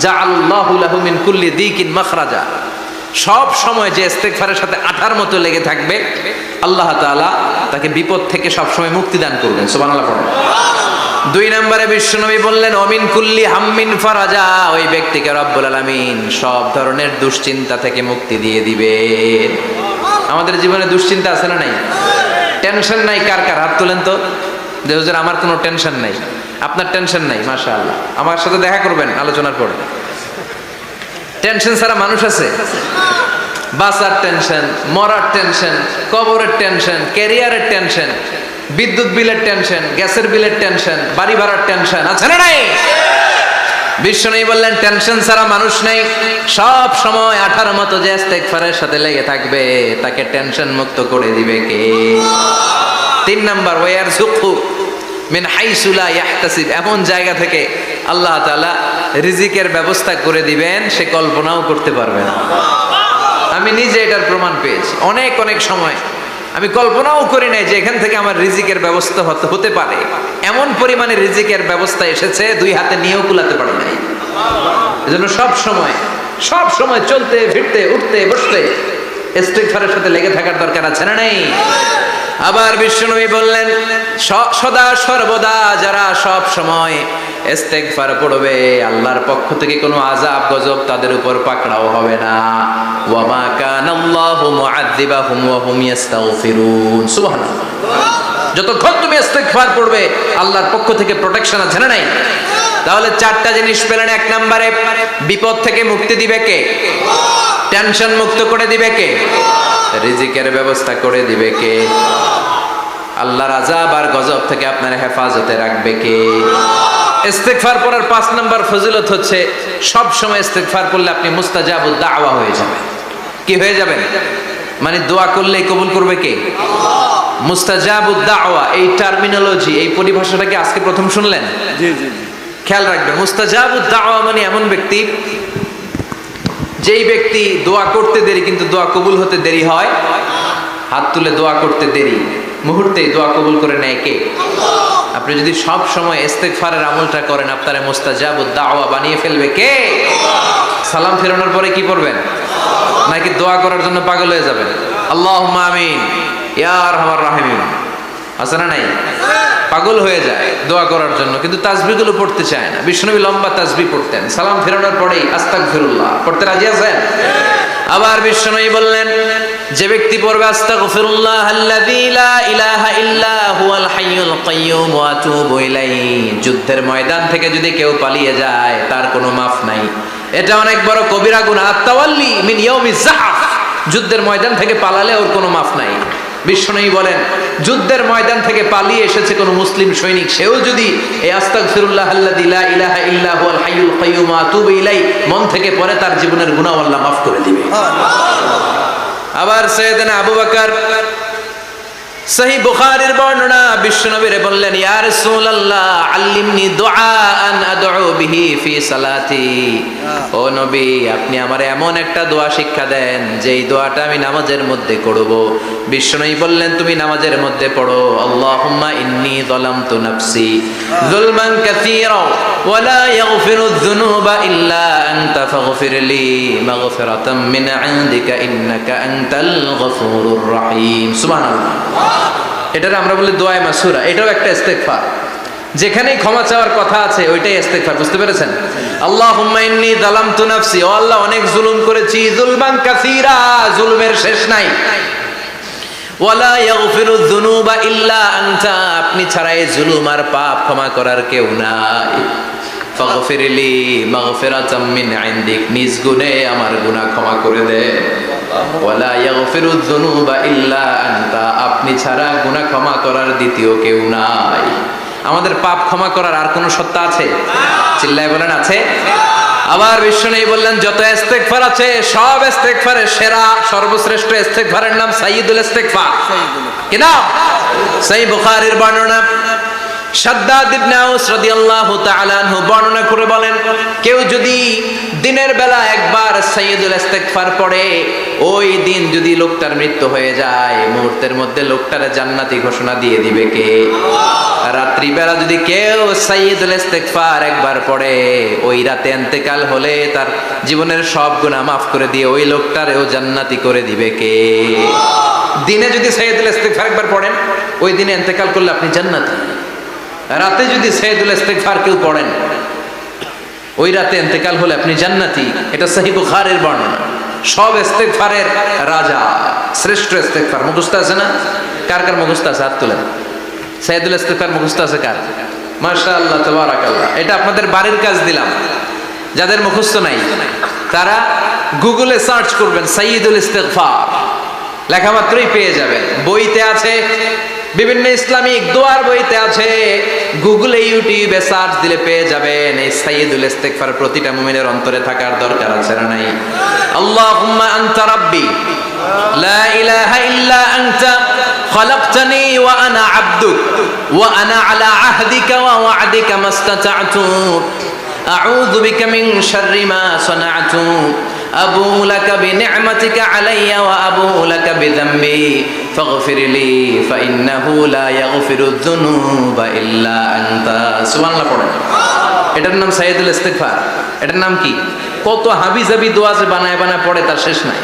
জাআলাল্লাহু লাহু মিন কুল্লি দিকিন মাখরাজা, সব সময় যে ইস্তেগফারের সাথে আঠার মতো লেগে থাকবে আল্লাহ তাআলা তাকে বিপদ থেকে সব সময় মুক্তি দান করবেন। সুবহানাল্লাহ পড়ুন। 2 নম্বরে বিশ্বনবী বললেন অমিন কুল্লি হাম্মিন ফারাজা, ওই ব্যক্তিকে রব্বুল আলামিন সব ধরনের দুশ্চিন্তা থেকে মুক্তি দিয়ে দিবেন। আমাদের জীবনে দুশ্চিন্তা আছে না নাই? টেনশন নাই কার কার? হাত তোলেন তো, যে হুজুর আমার কোনো টেনশন নাই। আপনার টেনশন নাই, মাশাআল্লাহ। আমার সাথে দেখা করবেন আলোচনার পর। টেনশন ছাড়া মানুষ আছে? বাসার টেনশন, মরার টেনশন, কবরের টেনশন, ক্যারিয়ারের টেনশন, বিদ্যুৎ বিলের টেনশন, গ্যাসের বিলের টেনশন, বাড়ি ভাড়ার টেনশন আছে না নাই? বিশ্বনবী বললেন টেনশন ছাড়া মানুষ নেই। সব সময় আঠার মতো যে ইস্তেগফারের সাথে লেগে থাকবে তাকে টেনশন মুক্ত করে দিবে কে? 3 নাম্বার ওয়ারযুকহু মিন হাইসু লা ইয়াহতাসিব, এমন জায়গা থেকে আল্লাহ তাআলা রিজিকের ব্যবস্থা করে দিবেন সে কল্পনাও করতে পারবে না। আমি নিজে এটার প্রমাণ পেয়েছি। অনেক অনেক সময় আমি কল্পনাও করি নাই যে এখান থেকে আমার রিজিকের ব্যবস্থা হতে পারে। এমন পরিমাণে রিজিকের ব্যবস্থা এসেছে 2 হাতে নিয়েও কুলাতে পারি নাই। এজন্য সব সময় চলতে ফিরতে উঠতে বসতে ইস্তেগফারের সাথে লেগে থাকার দরকার আছে না নাই? আবার বিশ্বনবী বললেন সদা সর্বদা যারা সব সময় ইস্তেগফার পড়বে আল্লাহর পক্ষ থেকে কোনো আযাব গজব তাদের উপর পাকড়াও হবে না। ওয়া মা কানাল্লাহু মুআযযিবাহুম ওয়া হুম ইস্তাগফিরুন। সুবহানাল্লাহ। যতক্ষণ তুমি ইস্তেগফার পড়বে আল্লাহর পক্ষ থেকে প্রোটেকশন আছে না নাই? তাহলে চারটা জিনিস পেলেন। এক নম্বরে বিপদ থেকে মুক্তি দিবে কে? টেনশন মুক্ত করে দিবে কে? রিজিকের ব্যবস্থা করে দিবে কে? আল্লাহর আযাব আর গজব থেকে আপনার হেফাজতে রাখবে কে? ইস্তিগফার পড়ার ৫ নম্বর ফজিলত হচ্ছে সব সময় ইস্তিগফার করলে আপনি মুস্তাজাবুদ দাওয়া হয়ে যাবেন। কি হয়ে যাবেন? মানে দোয়া করলে কবুল করবে কে? মুস্তাজাবুদ দাওয়া, এই টার্মিনোলজি, এই পরিভাষাটাকে আজকে প্রথম শুনলেন? জি জি জি। খেয়াল রাখবেন, মুস্তাজাবুদ দাওয়া মানে এমন ব্যক্তি, যেই ব্যক্তি দোয়া করতে দেরি কিন্তু দোয়া কবুল হতে দেরি হয়। হাত তুলে দোয়া করতে দেরি, মুহূর্তেই দোয়া কবুল করে নেয় কে? আপনি যদি সব সময় ইস্তিগফারের আমলটা করেন, আপনারে মুস্তাজাবুদ দাওয়া বানিয়ে ফেলবে কে? সালাম ফেরানোর পরে কি পড়বেন? নাকি দোয়া করার জন্য পাগল হয়ে যাবেন? আল্লাহুম্মা আমিন ইয়া আরহামার রাহিমিন, আছে না নাই? পাগল হয়ে যায় দোয়া করার জন্য, কিন্তু তাসবিহগুলো পড়তে চায় না। বিশ্বনবী লম্বা তাসবিহ পড়তেন, সালাম ফেরানোর পরেই আস্তাগফিরুল্লাহ পড়তে রাজি আছেন? আবার বিশ্বনবী বললেন, যে ব্যক্তি পড়বে আস্তাগফিরুল্লাহ আল্লাযী লা ইলাহা ইল্লা হুয়াল হাইয়ুল কাইয়্যুম ওয়া আতুবু ইলাইহি, যুদ্ধের ময়দান থেকে যদি কেউ পালিয়ে যায় তার কোনো মাফ নাই। এটা অনেক বড় কবিরা গুনাহ। আত-তাওয়াল্লি মিন ইয়াউমিজ যাহফ, যুদ্ধের ময়দান থেকে পালালে ওর কোনো মাফ নাই। বিশ্বনবী বলেন, যুদ্ধের ময়দান থেকে পালিয়ে এসেছে কোন মুসলিম সৈনিক, সেও যদি এই আস্তাগফিরুল্লাহ আল্লাযী লা ইলাহা ইল্লা হুয়াল হাইয়ুল কাইয়্যুম ওয়া আতুবু ইলাইহি মন থেকে পড়ে, তার জীবনের গুনাহ আল্লাহ মাফ করে দিবে। আবার সাইয়েদনা আবু বকর, সহিহ বুখারীর বর্ণনা, বিশ্বনবীরে বললেন, ইয়া রাসূলুল্লাহ আল্লিমনি দুআআন আদউ বিহি ফি সালাতি। ও নবী, আপনি আমারে এমন একটা দোয়া শিক্ষা দেন যেই দোয়াটা আমি নামাজের মধ্যে করব। বিশ্বনবী বললেন, তুমি নামাজের মধ্যে পড়ো, আল্লাহুম্মা ইন্নী যালামতু নাফসি যুলমান কাসীরা ওয়া লা ইয়াগফিরুয যুনুবা ইল্লা আনতা ফাগফিরলি মাগফিরাতাম মিন ইনদিকা ইন্নাকা আনতাল গফুরুর রহিম। সুবহানাল্লাহ। এটার আমরা বলি দোয়ায়ে মাসুরা, এটাও একটা ইস্তিগফার। যেখানেই ক্ষমা চাওয়ার কথা আছে ওইটাই ইস্তিগফার। বুঝতে পেরেছেন? আল্লাহুম্মা ইন্নী যালামতু নাফসি, ও আল্লাহ অনেক জুলুম করেছি, যুলমান কাসীরা, জুলুমের শেষ নাই। ওয়া লা ইয়াগফিরুয যুনুবা ইল্লা আনতা, আপনি ছাড়া এই জুলুম আর পাপ ক্ষমা করার কেউ নাই। ফাগফিরলি মাগফিরাতাম মিন ইনদিক, নিজ গুণে আমার গুনাহ ক্ষমা করে দে। ওয়া লা ইয়াগফিরুয যুনুবা ইল্লা আনতা, আপনি ছাড়া গুনাহ ক্ষমা করার দ্বিতীয় কেউ নাই। আমাদের পাপ ক্ষমা করার আর কোনো সত্তা আছে? চিল্লায় বলেন, আছে? আবার বিশ্বনবী বললেন, যত ইস্তিগফার আছে সব ইস্তিগফারের সেরা সর্বশ্রেষ্ঠ ইস্তিগফারের নাম সাইয়্যিদুল ইস্তিগফার। কি নাম? সহিহ বুখারীর বর্ণনা, শাদ্দাদ ইবনে আউস রাদিয়াল্লাহু তাআলা আনহু বর্ণনা করে বলেন, কেউ যদি দিনের বেলা একবার সাইয়্যিদুল ইস্তিগফার পড়ে, ওই দিন যদি লোকটার মৃত্যু হয়ে যায়, মুহূর্তের মধ্যে লোকটার জান্নাতি ঘোষণা দিয়ে দিবে কে? রাত্রি বেলা যদি কেউ সাইয়্যিদুল ইস্তিগফার একবার পড়ে, ওই রাতে ইন্তেকাল হলে তার জীবনের সব গুনাহ মাফ করে দিয়ে ওই লোকটারও জান্নাতি করে দিবে কে? দিনে যদি সাইয়্যিদুল ইস্তিগফার একবার পড়েন, ওই দিনে ইন্তেকাল করলে আপনি জান্নাতি। রাতে যদি সাইয়্যিদুল ইস্তিগফার কেউ পড়েন, ওই রাতে ইন্তেকাল হলে আপনি জান্নাতি। এটা সহিহ বুখারীর বর্ণনা। সব ইস্তিগফারের রাজা, শ্রেষ্ঠ ইস্তিগফার। মুখস্থ আছে না? কার কার মুখস্থ আছে? হাত তুলেন। সাইয়্যিদুল ইস্তিগফার মুখস্থ আছে কার? মাশাআল্লাহ, তাবারাকাল্লাহ। এটা আপনাদের বাড়ির কাজ দিলাম। যাদের মুখস্থ নাই তারা গুগলে সার্চ করবেন সাইয়্যিদুল ইস্তিগফার, লেখা মাত্রই পেয়ে যাবেন। বইতে আছে, বিভিন্ন ইসলামিক দোয়ার বইতে আছে, গুগলে ইউটিউবে সার্চ দিলে পেয়ে যাবেন। এই সাইয়্যিদুল ইস্তিগফার প্রতিটা মুমিনের অন্তরে থাকার দরকার আছে না নাই? আল্লাহুম্মা আনতা রাব্বি লা ইলাহা ইল্লা আনতা খালাকতানি ওয়া আনা আবদুক ওয়া আনা আলা আহদিকা ওয়া ওয়া'দিকা মাস্তাতা'তু আউযু বিকা মিন শাররি মা সানা'তু আবুউ লাকা বিনি'মাতিকা আলাইয়া ওয়া আবুউ লাকা বিযামবি ফাগফিরলি ফাইন্নাহু লা ইয়াগফিরুয যুনুবা ইল্লা আনতা। সুবহানাল্লাহ পড়েন। এটার নাম সাইয়্যিদুল ইস্তিগফার। এটার নাম কি? কত হাবিজাবি দোয়া যে বানায় বানায় পড়ে তার শেষ নাই।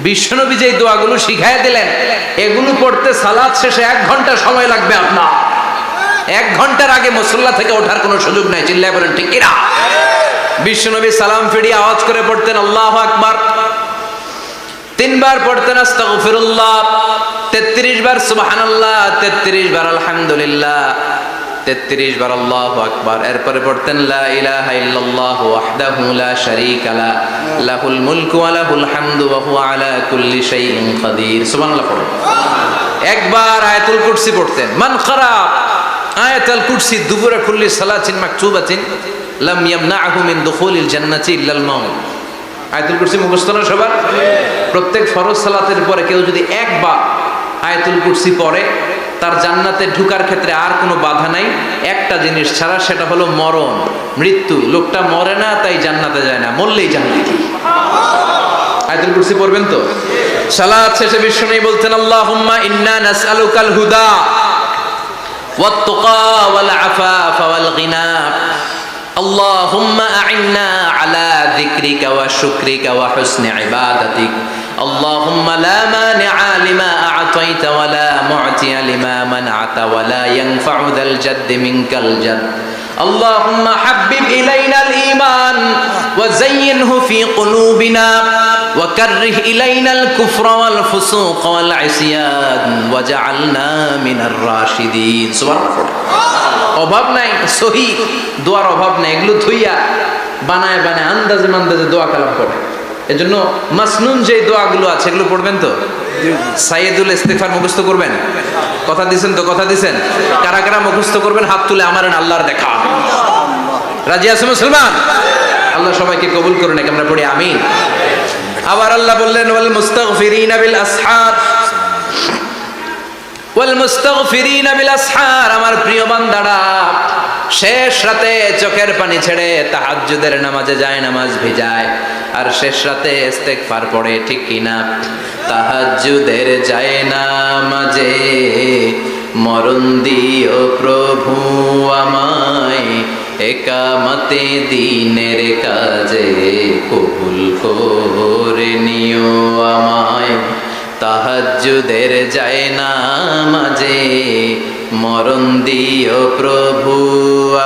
বিশ্বনবী যে দোয়াগুলো শিখায় দিলেন, এগুলো পড়তে সালাত শেষে 1 ঘন্টা সময় লাগবে আপনার। 1 ঘন্টার আগে মুসল্লা থেকে ওঠার কোনো সুযোগ নাই। চিল্লায় বলেন ঠিক কিনা? বিশ্বনবী সালাম ফিরিয়ে আওয়াজ করে পড়তেন আল্লাহু আকবার, 3 বার পড়তেন আস্তাগফিরুল্লাহ, 33 বার সুবহানাল্লাহ, 33 বার আলহামদুলিল্লাহ, 33 বার আল্লাহু আকবার। এরপরে পড়তেন লা ইলাহা ইল্লাল্লাহু ওয়াহদাহু লা শারীকা লা লাহুল মুলকু ওয়া লাহুল হামদু ওয়া হুয়া আলা কুল্লি শাইইন কাদির। সুবহানাল্লাহ পড়েন। একবার আয়াতুল কুরসি পড়তেন। মান ক্বারা আয়াতুল কুরসি দুবুরা কুল্লি সালাতিন মাকতুবাতিন লাম ইয়ামনাহু মিন দুখুলিল জান্নাতি ইল্লাল মাউত। আয়াতুল কুরসি মুখস্থ না সবার? প্রত্যেক ফরজ সালাতের পরে কেউ যদি একবার আয়াতুল কুরসি পড়ে তার জান্নাতে ঢোকার ক্ষেত্রে আর কোনো বাধা নাই, একটা জিনিস ছাড়া, সেটা হলো মরণ, মৃত্যু। লোকটা মরে না তাই জান্নাতে যায় না, মরলেই জান্নাতে। আয়াতুল কুরসি পড়বেন তো? সালাত শেষে বিশ্বনবী বলতেন আল্লাহুম্মা ইন্না নাসআলুকাল হুদা ওয়াত তুকা ওয়াল আফাফা ওয়াল গিনা আল্লাহুম্মা আ'ইন্না আলা যিকরিকা ওয়া শুকরিকা ওয়া হুসনি ইবাদাতিক আল্লাহুম্মা লা মানিআ লিমা আ'তাইতা ওয়া লা মু'তিয়া লিমা মানআতা ওয়া লা ইয়ানফা'ু যাল জাদ্দি মিনকাল জাদ আল্লাহুম্মা হাব্বিব ইলাইনাল ঈমান ওয়া যায়্যিনহু ফি কুলুবিনা ওয়া কাররিহ ইলাইনাল কুফরা ওয়াল ফুসুক ওয়াল ইসয়ান ওয়াজআলনা মিনার রাশিদিন। সুবহানাল্লাহ। অভাব নাই, সহি দোয়ার অভাব নাই। এগুলো ধুইয়া বানায় বানায় আন্দাজে মান্দাজে দোয়া কালাম পড়ে। এজন্য মাসনুন যে দোয়াগুলো আছে এগুলো পড়বেন তো? সাইয়্যিদুল ইস্তিগফার মুখস্থ করবেন? কথা দিছেন তো? কথা দিছেন? কারা কারা মুখস্থ করবেন হাত তুলে আমার আল্লাহর দেখা। রাজি আছেন মুসলমান? আল্লাহ সবাইকে কবুল করুন। আমরা পড়ি আমিন। আবার আল্লাহ বললেন ওয়াল মুস্তাগফিরিনা বিল আসহার ওয়াল মুস্তাগফিরিনা বিল আসহার। আমার প্রিয় বান্দারা শেষ রাতে চোখের পানি ছেড়ে তাহাজ্জুদের নামাজে যায়, নামাজ ভিজায়, আর শেষ রাতে ইস্তেগফার পড়ে, ঠিক কিনা? তাহাজ্জুদের যায় নামাজে মরণ দিও প্রভু আমায়, একামতে দিনের কাজে কবুল করে নিও আমায়। তাহাজ্জুদের যায় নামাজে মরণ দিও প্রভু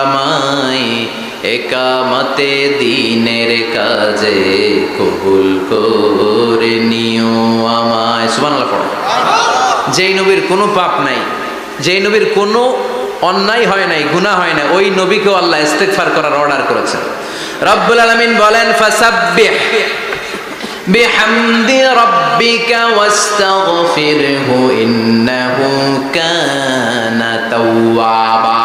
আমায়, একামতে দিনের কাজে কবুল করে নিও আমায়। সুবহানাল্লাহ পড়ো। যেই নবীর কোনো পাপ নাই, যেই নবীর কোনো অন্যায় হয় নাই, গুনাহ হয় না, ওই নবীকেও আল্লাহ ইস্তিগফার করার অর্ডার করেছেন। রব্বুল আলামিন বলেন ফাসাব্বিহ বিহামদি রাব্বিকা ওয়াস্তাগফিরহু ইন্নাহু কানা তাওয়াবা।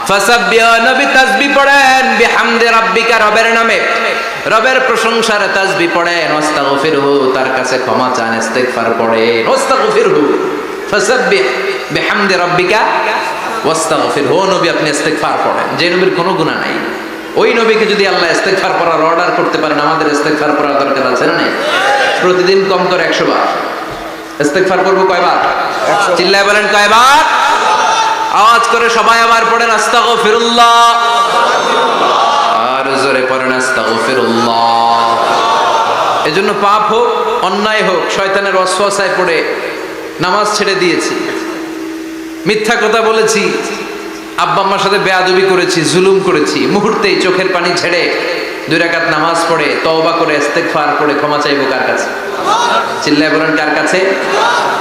ফাসাব্বিহ, নবী তাসবিহ পড়েন, বিহামদি রাব্বিকা, রবের নামে, রবের প্রশংসার তাসবিহ পড়েন, ওয়াস্তাগফিরহু, তার কাছে ক্ষমা চান, ইস্তিগফার পড়েন। ওয়াস্তাগফিরহু, ফাসাব্বিহ বিহামদি রাব্বিকা ওয়াস্তাগফিরহু। নবী আপনি ইস্তিগফার পড়েন। যে নবীর কোনো গুনাহ নাই, ওই নবীকে যদি আল্লাহ ইস্তিগফার করার অর্ডার করতে পারেন, আমাদের ইস্তিগফার করার দরকার আছে না? প্রতিদিন কম করে 100 বার ইস্তিগফার করব। কয়বার? চিল্লায় বলেন কয়বার? আওয়াজ করে সবাই আবার পড়েন আস্তাগফিরুল্লাহ, আর জোরে পড়েন আস্তাগফিরুল্লাহ। এজন্য পাপ হোক, অন্যায় হোক, শয়তানের ওয়াসওয়াসায় পড়ে নামাজ ছেড়ে দিয়েছি, মিথ্যা কথা বলেছি, আব্বা আম্মার সাথে বেয়াদবি করেছি, জুলুম করেছি, মুহূর্তেই চোখের পানি ছেড়ে 2 রাকাত নামাজ পড়ে তওবা করে ইস্তিগফার করে ক্ষমা চাইবো কার কাছে? চিল্লায় বলেন কার কাছে?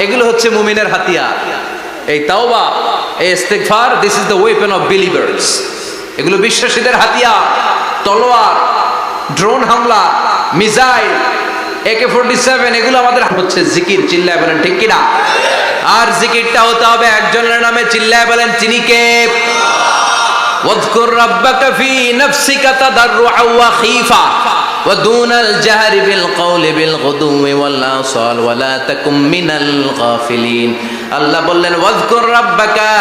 এগুলো হচ্ছে মুমিনের হাতিয়ার। এই তাওবা, এই ইস্তিগফার, this is the weapon of believers. এগুলো বিশ্বাসীদের হাতিয়ার। তলোয়ার, ড্রোন হামলা, মিসাইল, AK-47, এগুলো আমাদের হচ্ছে জিকির। চিল্লায় বলেন ঠিক কিনা? আর জিকিরটা হতে হবে একজনের নামে। চিল্লায় বলেন তিনি কে? ওয়াযকুর রাব্বাকা ফি নাফসিকা তাদাররুআ ওয়া খীফা ওয়া দুনাল জাহরি বিল কওলি বিল গুদুওয়ি ওয়াল আসাল ওয়া লা তাকুম মিনাল গাফিলিন। আল্লাহ বললেন ওয়াযকুর রাব্বাকা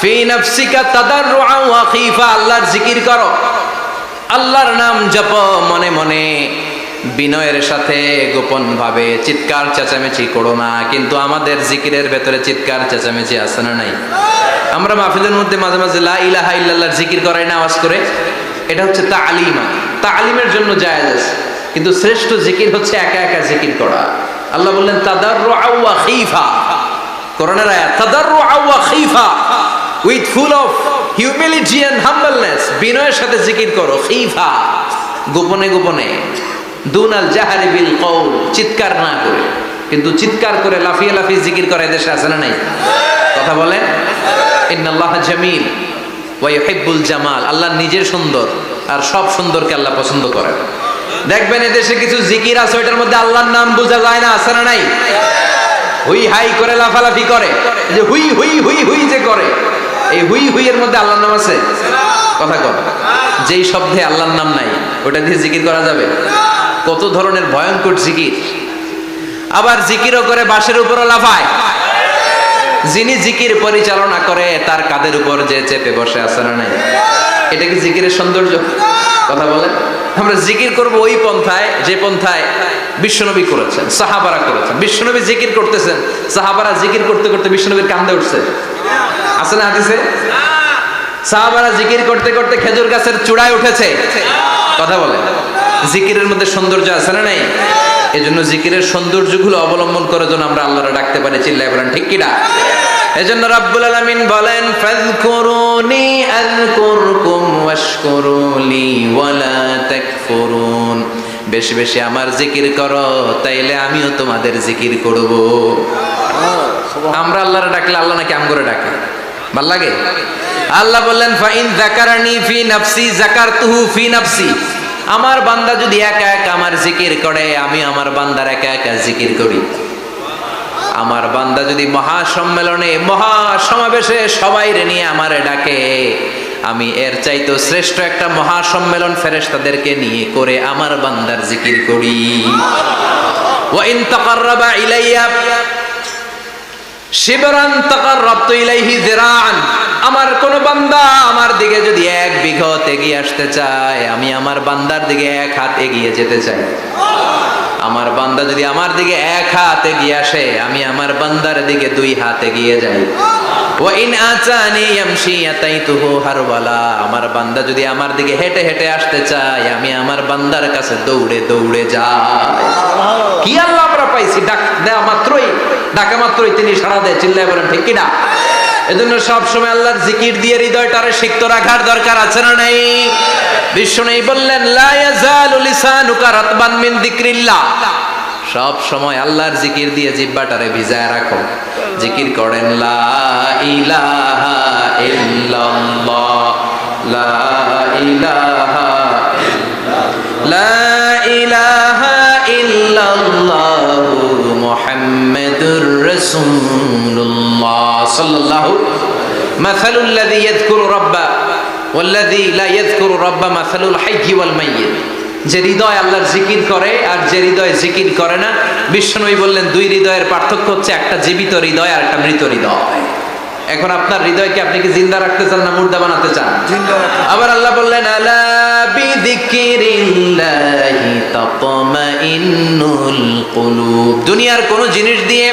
ফি নাফসিকা তাদাররুআ ওয়া খীফা। আল্লাহর জিকির করো, আল্লাহর নাম জপো মনে মনে, বিনয়ের সাথে, গোপন ভাবে, চিৎকার চেঁচামেচি করো না। কিন্তু আমাদের জিকিরের ভেতরে চিৎকার চেঁচামেচি আছে না নাই? আমরা মাহফিলের মধ্যে মাঝে মাঝে লা ইলাহা ইল্লাল্লাহর জিকির করাই না আওয়াজ করে। এটা হচ্ছে তালিমা, তালিমের জন্য জায়েজ আছে। কিন্তু শ্রেষ্ঠ জিকির হচ্ছে একা একা জিকির করা। আল্লাহ বললেন তাদাররুআ ওয়া খীফা, কোরআনের আয়াত, তাদাররুআ ওয়া খীফা, with full of humility and humbleness, বিনয়ের সাথে জিকির করো। খীফা, গোপনে গোপনে, দুনাল জাহারি বিল কওল, চিৎকার না করে। কিন্তু চিৎকার করে লাফিয়ে লাফিয়ে জিকির করে দেশে আছে না নাই? কথা বলেন। ইন্নাল্লাহা জামিল ওয়া ইউহিব্বুল জামাল, আল্লাহ নিজের সুন্দর আর সব সুন্দরকে আল্লাহ পছন্দ করেন। দেখবেন এদেশে কিছু জিকির আছে ওইটার মধ্যে আল্লাহর নাম বোঝা যায় না, আছে না নাই? হুই হাই করে লাফালাফি করে, যে হুই হুই হুই হুই যে করে, এই হুই হুই এর মধ্যে আল্লাহর নাম আছে? কথা কর। যেই শব্দে আল্লাহর নাম নাই ওটা দিয়ে জিকির করা যাবে? কত ধরনের ভয়ঙ্কর জিকির। আবার জিকিরও করে বাঁশের উপরও লাফায়। যিনি জিকির পরিচালনা করে তার কাঁধের উপর যে চেপে বসে, আছে না নাই? এটা কি জিকিরের সৌন্দর্য? কথা বলেন। আমরা জিকির করব ওই পন্থায় যে পন্থায় বিশ্বনবী করেছেন, সাহাবারা করেছেন। বিশ্বনবী জিকির করতেছেন, সাহাবারা জিকির করতে করতে বিশ্বনবীর কাঁধে উঠছে, আছে না হাদিসে? সাহাবারা জিকির করতে করতে খেজুর গাছের চূড়ায় উঠেছে। কথা বলে। জিকিরের মধ্যে সৌন্দর্য আছে না নাই? এজন্য জিকিরের সৌন্দর্যগুলো অবলম্বন করে যেন আমরা আল্লাহরে ডাকতে পারি। চিল্লায় বলেন ঠিক কিনা? এজন্য রাব্বুল আলামিন বলেন, ফাযকুরুনি আযকুরকুম ওয়াশকুরুলি ওয়ালা তাকফুরুন। বেশি বেশি আমার জিকির করো, তাইলে আমিও তোমাদের জিকির করব। আমরা আল্লাহরে ডাকলে আল্লাহ নাকি আম করে ডাকে? ভাল লাগে? আল্লাহ বললেন, ফাইন যাকারানি ফি নাফসি যাকারতুহু ফি নাফসি। আমার বান্দা যদি একা একা আমার জিকির করে, আমি আমার বান্দার একা একা জিকির করি। আমার বান্দা যদি মহাসম্মেলনে মহাসমাবেশে সবাই রে নিয়ে আমারে ডাকে, আমি এর চাইতো শ্রেষ্ঠ একটা মহাসম্মেলন ফেরেশতাদেরকে নিয়ে করে আমার বান্দার জিকির করি। ওয়া ইন তাকাররাবা ইলাইয়া শিবরান তাকাররাবতু ইলাইহি যিরাআন। আমার কোন বান্দা আমার দিকে যদি এক বিঘত এগিয়ে আসতে চায়, আমি আমার বান্দার দিকে এক হাত এগিয়ে যেতে চাই। আমার বান্দা যদি আমার দিকে এক হাত এগিয়ে আসে, আমি আমার বান্দার দিকে দুই হাত এগিয়ে যাই। ওয়া ইন আতানি ইয়ামশি আতাইতুহু হারওয়ালা। আমার বান্দা যদি আমার দিকে হেঁটে হেঁটে আসতে চায়, আমি আমার বান্দার কাছে দৌড়ে দৌড়ে যাই। কি আল্লাহ আমরা পাইছি, ডাক দেওয়া মাত্রই, ডাকা মাত্রই তিনি সাড়া দেয়। চিল্লায় বলেন ঠিক কিনা? এজন্য সব সময় আল্লাহর জিকির দিয়ে হৃদয়টারে সিক্ত রাখার দরকার, আছে না নাই? বিশ্বনবী বললেন, লা ইয়াজালু লিসানুকা রাতবান মিন যিকরিল্লাহ। সব সময় আল্লাহর জিকির দিয়ে জিহ্বাটারে ভিজায় রাখো। জিকির করেন, লা ইলাহা ইল্লাল্লাহ, লা ইলাহা ইল্লাল্লাহ, লা ইলাহা ইল্লাল্লাহু মুহাম্মাদুর রাসূলুল্লাহ সাল্লাল্লাহু। মাসালুল লাযী ইয়াযকুরু রাব্বা ওয়াল্লাযী লা ইয়াযকুরু রাব্বা মাসালুল হাইয়্যি ওয়াল মাইয়্যিত। যে হৃদয় আল্লাহর জিকির করে আর যে হৃদয় জিকির করে না, বিশ্বনবী বললেন দুই হৃদয়ের পার্থক্য হচ্ছে একটা জীবিত হৃদয় আর একটা মৃত হৃদয়। এখন আপনার হৃদয়কে আপনি কি জিন্দা রাখতে চান না মুর্দা বানাতে চান? আবার আল্লাহ বললেন, আলা বিযিকরিল্লাহি তাতমাইন্নুল কুলুব। দুনিয়ার কোন জিনিস দিয়ে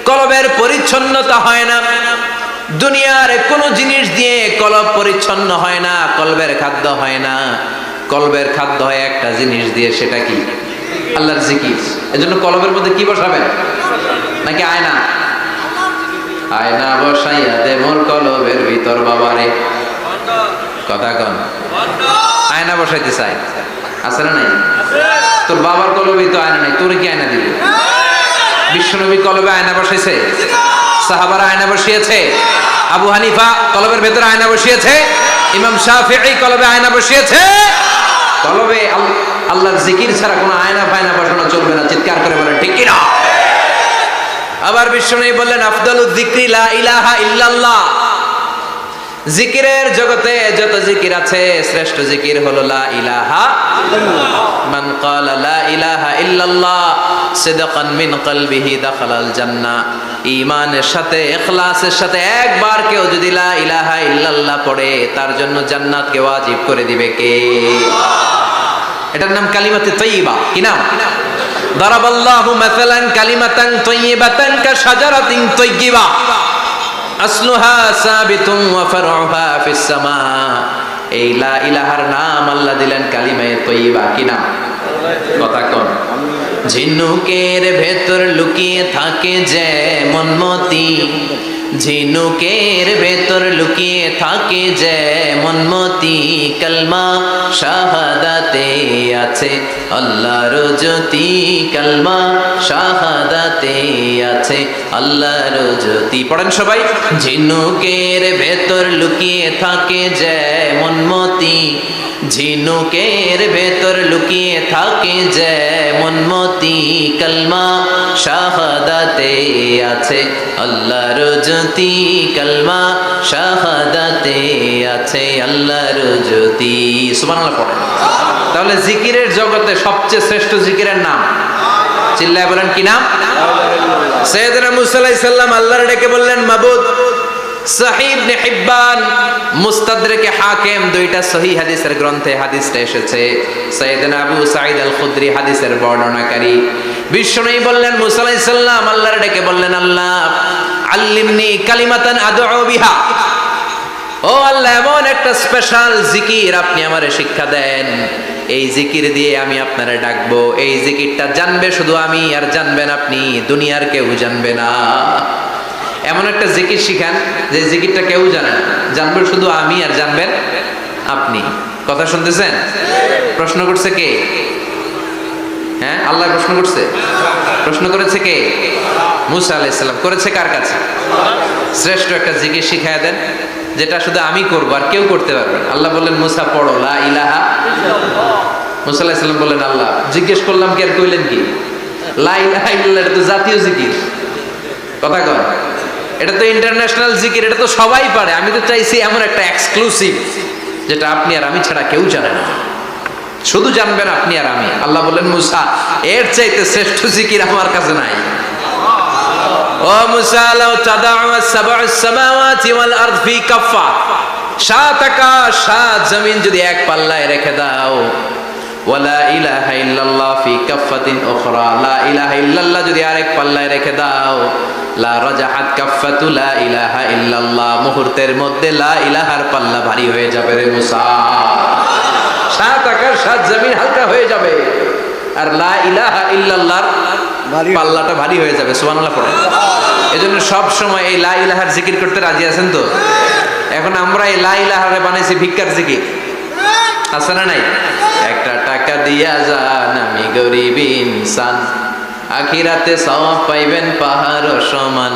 কলবের পরিচ্ছন্নতা হয় না। দুনিয়ার কোন জিনিস দিয়ে কলব পরিচ্ছন্ন হয় না, কলবের খাদ্য হয় না। কলবের খাদ্য হয় একটা জিনিস দিয়ে, সেটা কি? আল্লাহর জিকির। এজন্য কলবের মধ্যে কি বসাবেন? নাকি আয়না? আয়না বসাইয়া দে মোর কলবের ভিতর বাবারে। কথা কন। আয়না বসাইতে চাই, আছে না নাই? তোর বাবার কলবে তো আয়না নাই, তোর কি আয়না দিবে? বিশ্বনবী কলবে আয়না বসাইছে, সাহাবারা আয়না বসিয়েছে, আবু হানিফা কলবের ভেতরে আয়না বসিয়েছে, ইমাম শাফিঈ কলবে আয়না বসিয়েছে। কলবে আল্লাহর জিকির ছাড়া কোনো আয়না ফায়না বসানো চলবে না। চিৎকার করে বলেন ঠিক কিনা? আবার বিশ্বনবী বললেন, আফদালুয যিকরি লা ইলাহা ইল্লাল্লাহ। জিকিরের জগতে যত জিকির আছে, শ্রেষ্ঠ জিকির হলো লা ইলাহা ইল্লাল্লাহ। মান ক্বালা লা ইলাহা ইল্লাল্লাহ সিদকান মিন কলবিহি দাখালাল জান্নাহ। ঈমানের সাথে ইখলাসের সাথে একবার কেউ যদি লা ইলাহা ইল্লাল্লাহ পড়ে, তার জন্য জান্নাতকে ওয়াজিব করে দিবে কে? এটার নাম কালিমাতে তাইয়্যিবা। কি নাম? দারাবাল্লাহু মাসালান কালিমাতান তাইয়্যিবাতান কাশাজারাতিন তাইয়্যিবা আসলুহা সাবিতুন ওয়া ফারউহা ফিস সামা। এই লা ইলাহার নাম আল্লাহ দিলেন কালিমায়ে তাইয়্যিবা। কি নাম? কথা কোন? ঝিনুকের ভেতর লুকিয়ে থাকে যেমন মতি, ঝিনুকের ভেতর লুকিয়ে থাকে যেমন মতি, কালমা শাহাদাতে আছে আল্লাহর জ্যোতি, কালমা শাহাদাতে আছে আল্লাহর জ্যোতি। পড়েন সবাই। ঝিনুকের ভেতর লুকিয়ে থাকে যেমন মতি, ঝিনুকের ভেতর লুকিয়ে থাকে যেমন মতি, কালমা শাহাদাতে আছে আল্লাহর জ্যোতি, কালমা শাহাদাতে আছে আল্লাহর জ্যোতি। সুবহানাল্লাহ পড়েন। তাহলে জিকিরের জগতে সবচেয়ে শ্রেষ্ঠ জিকিরের নাম, চিল্লায় বলেন কি নাম? সাইয়েদনা মুসা আলাইহিস সালাম আল্লাহর ডেকে বললেন, মাবুদ। সহিহ ইবনে হিব্বান, মুস্তাদরাকে হাকিম, দুইটা সহিহ হাদিসের গ্রন্থে হাদিসটা এসেছে। সাইয়েদনা আবু সাঈদ আল খুদরি হাদিসের বর্ণনাকারী। বিশ্বনবী বললেন, মুসা আলাইহিস সালাম আল্লাহর ডেকে বললেন, আল্লাহ আল্লিমনি কালিমাতান আদউ বিহা, ও আল্লাহ এমন একটা স্পেশাল জিকির আপনি আমারে শিক্ষা দেন, এই জিকির দিয়ে আমি আপনারে ডাকবো। এই জিকিরটা জানবে শুধু আমি, আর জানবেন আপনি, দুনিয়ার কেউ জানবে না। এমন একটা জিকির শিখান যে জিকিরটা কেউ জানে না, জানবে শুধু আমি আর জানবেন আপনি। কথা শুনতেছেন? প্রশ্ন করছে কে? হ্যাঁ, আল্লাহ প্রশ্ন করছে। প্রশ্ন করেছে কে? মুসা আলাইহিস সালাম। করেছে কার কাছে? শ্রেষ্ঠ একটা জিকির শিখায় দেন যেটা শুধু আমি করবো আর কেউ করতে পারবে না। আল্লাহ বললেন, মুসা পড়ো লা ইলাহা ইল্লাল্লাহ। মুসা আলাইহিস সালাম বললেন, আল্লাহ জিজ্ঞেস করলাম কি আর কইলেন কি? লা ইলাহা ইল্লাল্লাহ এটা তো জাতীয় জিকির। কথা কয়, এটা তো ইন্টারন্যাশনাল জিকির, এটা তো সবাই পারে। আমি তো চাইছি এমন একটা এক্সক্লুসিভ যেটা আপনি আর আমি ছাড়া কেউ জানে না, শুধু জানবেন আপনি আর আমি। আল্লাহ বললেন, মুসা এর চাইতে শ্রেষ্ঠ জিকির আমার কাছে নাই। ও মুসা, লাউ তাদাউ সাবউস সামাওয়াতি ওয়াল আরদ ফি কাফা, সাত আকাশ সাত জমিন যদি এক পাল্লায় রেখে দাও, ওয়ালা ইলাহা ইল্লাল্লাহ ফি কাফাতিন উখরা, লা ইলাহা ইল্লাল্লাহ যদি আরেক পাল্লায় রেখে দাও, লা রাজাহাত কাফাতু লা ইলাহা ইল্লাল্লাহ, মুহূর্তের মধ্যে লা ইলাহার পাল্লা ভারী হয়ে যাবে রে মুসা। সাত আকাশ সাত জমিন হালকা হয়ে যাবে, আর লা ইলাহা ইল্লাল্লাহর পাল্লাটা ভারী হয়ে যাবে। সুবহানাল্লাহ পড়েন। এজন্য সব সময় এই লা ইলাহার জিকির করতে রাজি আছেন তো? এখন আমরা এই লা ইলাহারে বানাইছি ভিক্ষার জিকির, আছে না নাই? একটা টাকা দিয়া যান আমি গরিব ইনসান, আখিরাতে সওয়াব পাইবেন পাহাড় সমান।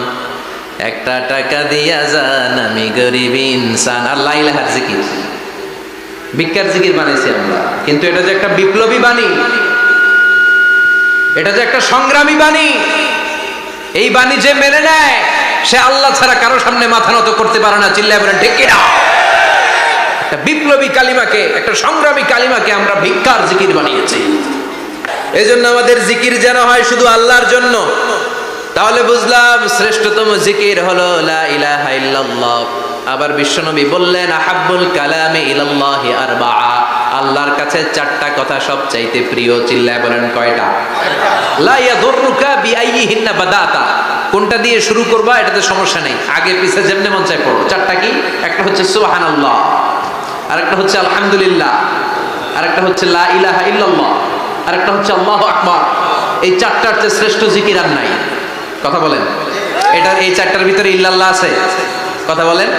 একটা টাকা দিয়া যান আমি গরিব ইনসান, আর লা ইলাহার জিকির ভিক্ষার জিকির বানাইছি আমরা। কিন্তু এটা যে একটা বিপ্লবী বাণী, এটা যে একটা সংগ্রামী বাণী, এই বাণী যে মেনে নেয় সে আল্লাহ ছাড়া কারো সামনে মাথা নত করতে পারে না। চিল্লায় বলেন ঠিক কিনা? একটা বিপ্লবী কালিমাকে, একটা সংগ্রামী কালিমাকে আমরা ভিক্ষার জিকির বানিয়েছি। এই জন্য আমাদের জিকির যেন হয় শুধু আল্লাহর জন্য। তাহলে বুঝলাম শ্রেষ্ঠতম জিকির হলো লা ইলাহা ইল্লাল্লাহ। আবার বিশ্বনবী বললেন, আহাব্বুল কালামি ইলাল্লাহি আরবাআ, আল্লাহর কাছে চারটা কথা সবচাইতে প্রিয়। চিল্লায় বলেন কয়টা? লা ইয়াদুররুকা বিআইয়িহিন্না বাদাতা, কোনটা দিয়ে শুরু করবা এটাতে সমস্যা নেই, আগে পিছে যেমনে মন চায় পড়ো। চারটা কি? একটা হচ্ছে সুবহানাল্লাহ, আরেকটা হচ্ছে আলহামদুলিল্লাহ, আরেকটা হচ্ছে লা ইলাহা ইল্লাল্লাহ, আরেকটা হচ্ছে আল্লাহু আকবার। এই চারটার চেয়ে শ্রেষ্ঠ জিকির আর নাই। কথা বলেন, এটা এই চারটার ভিতরে ইল্লাল্লাহ আছে? কথা বলেন।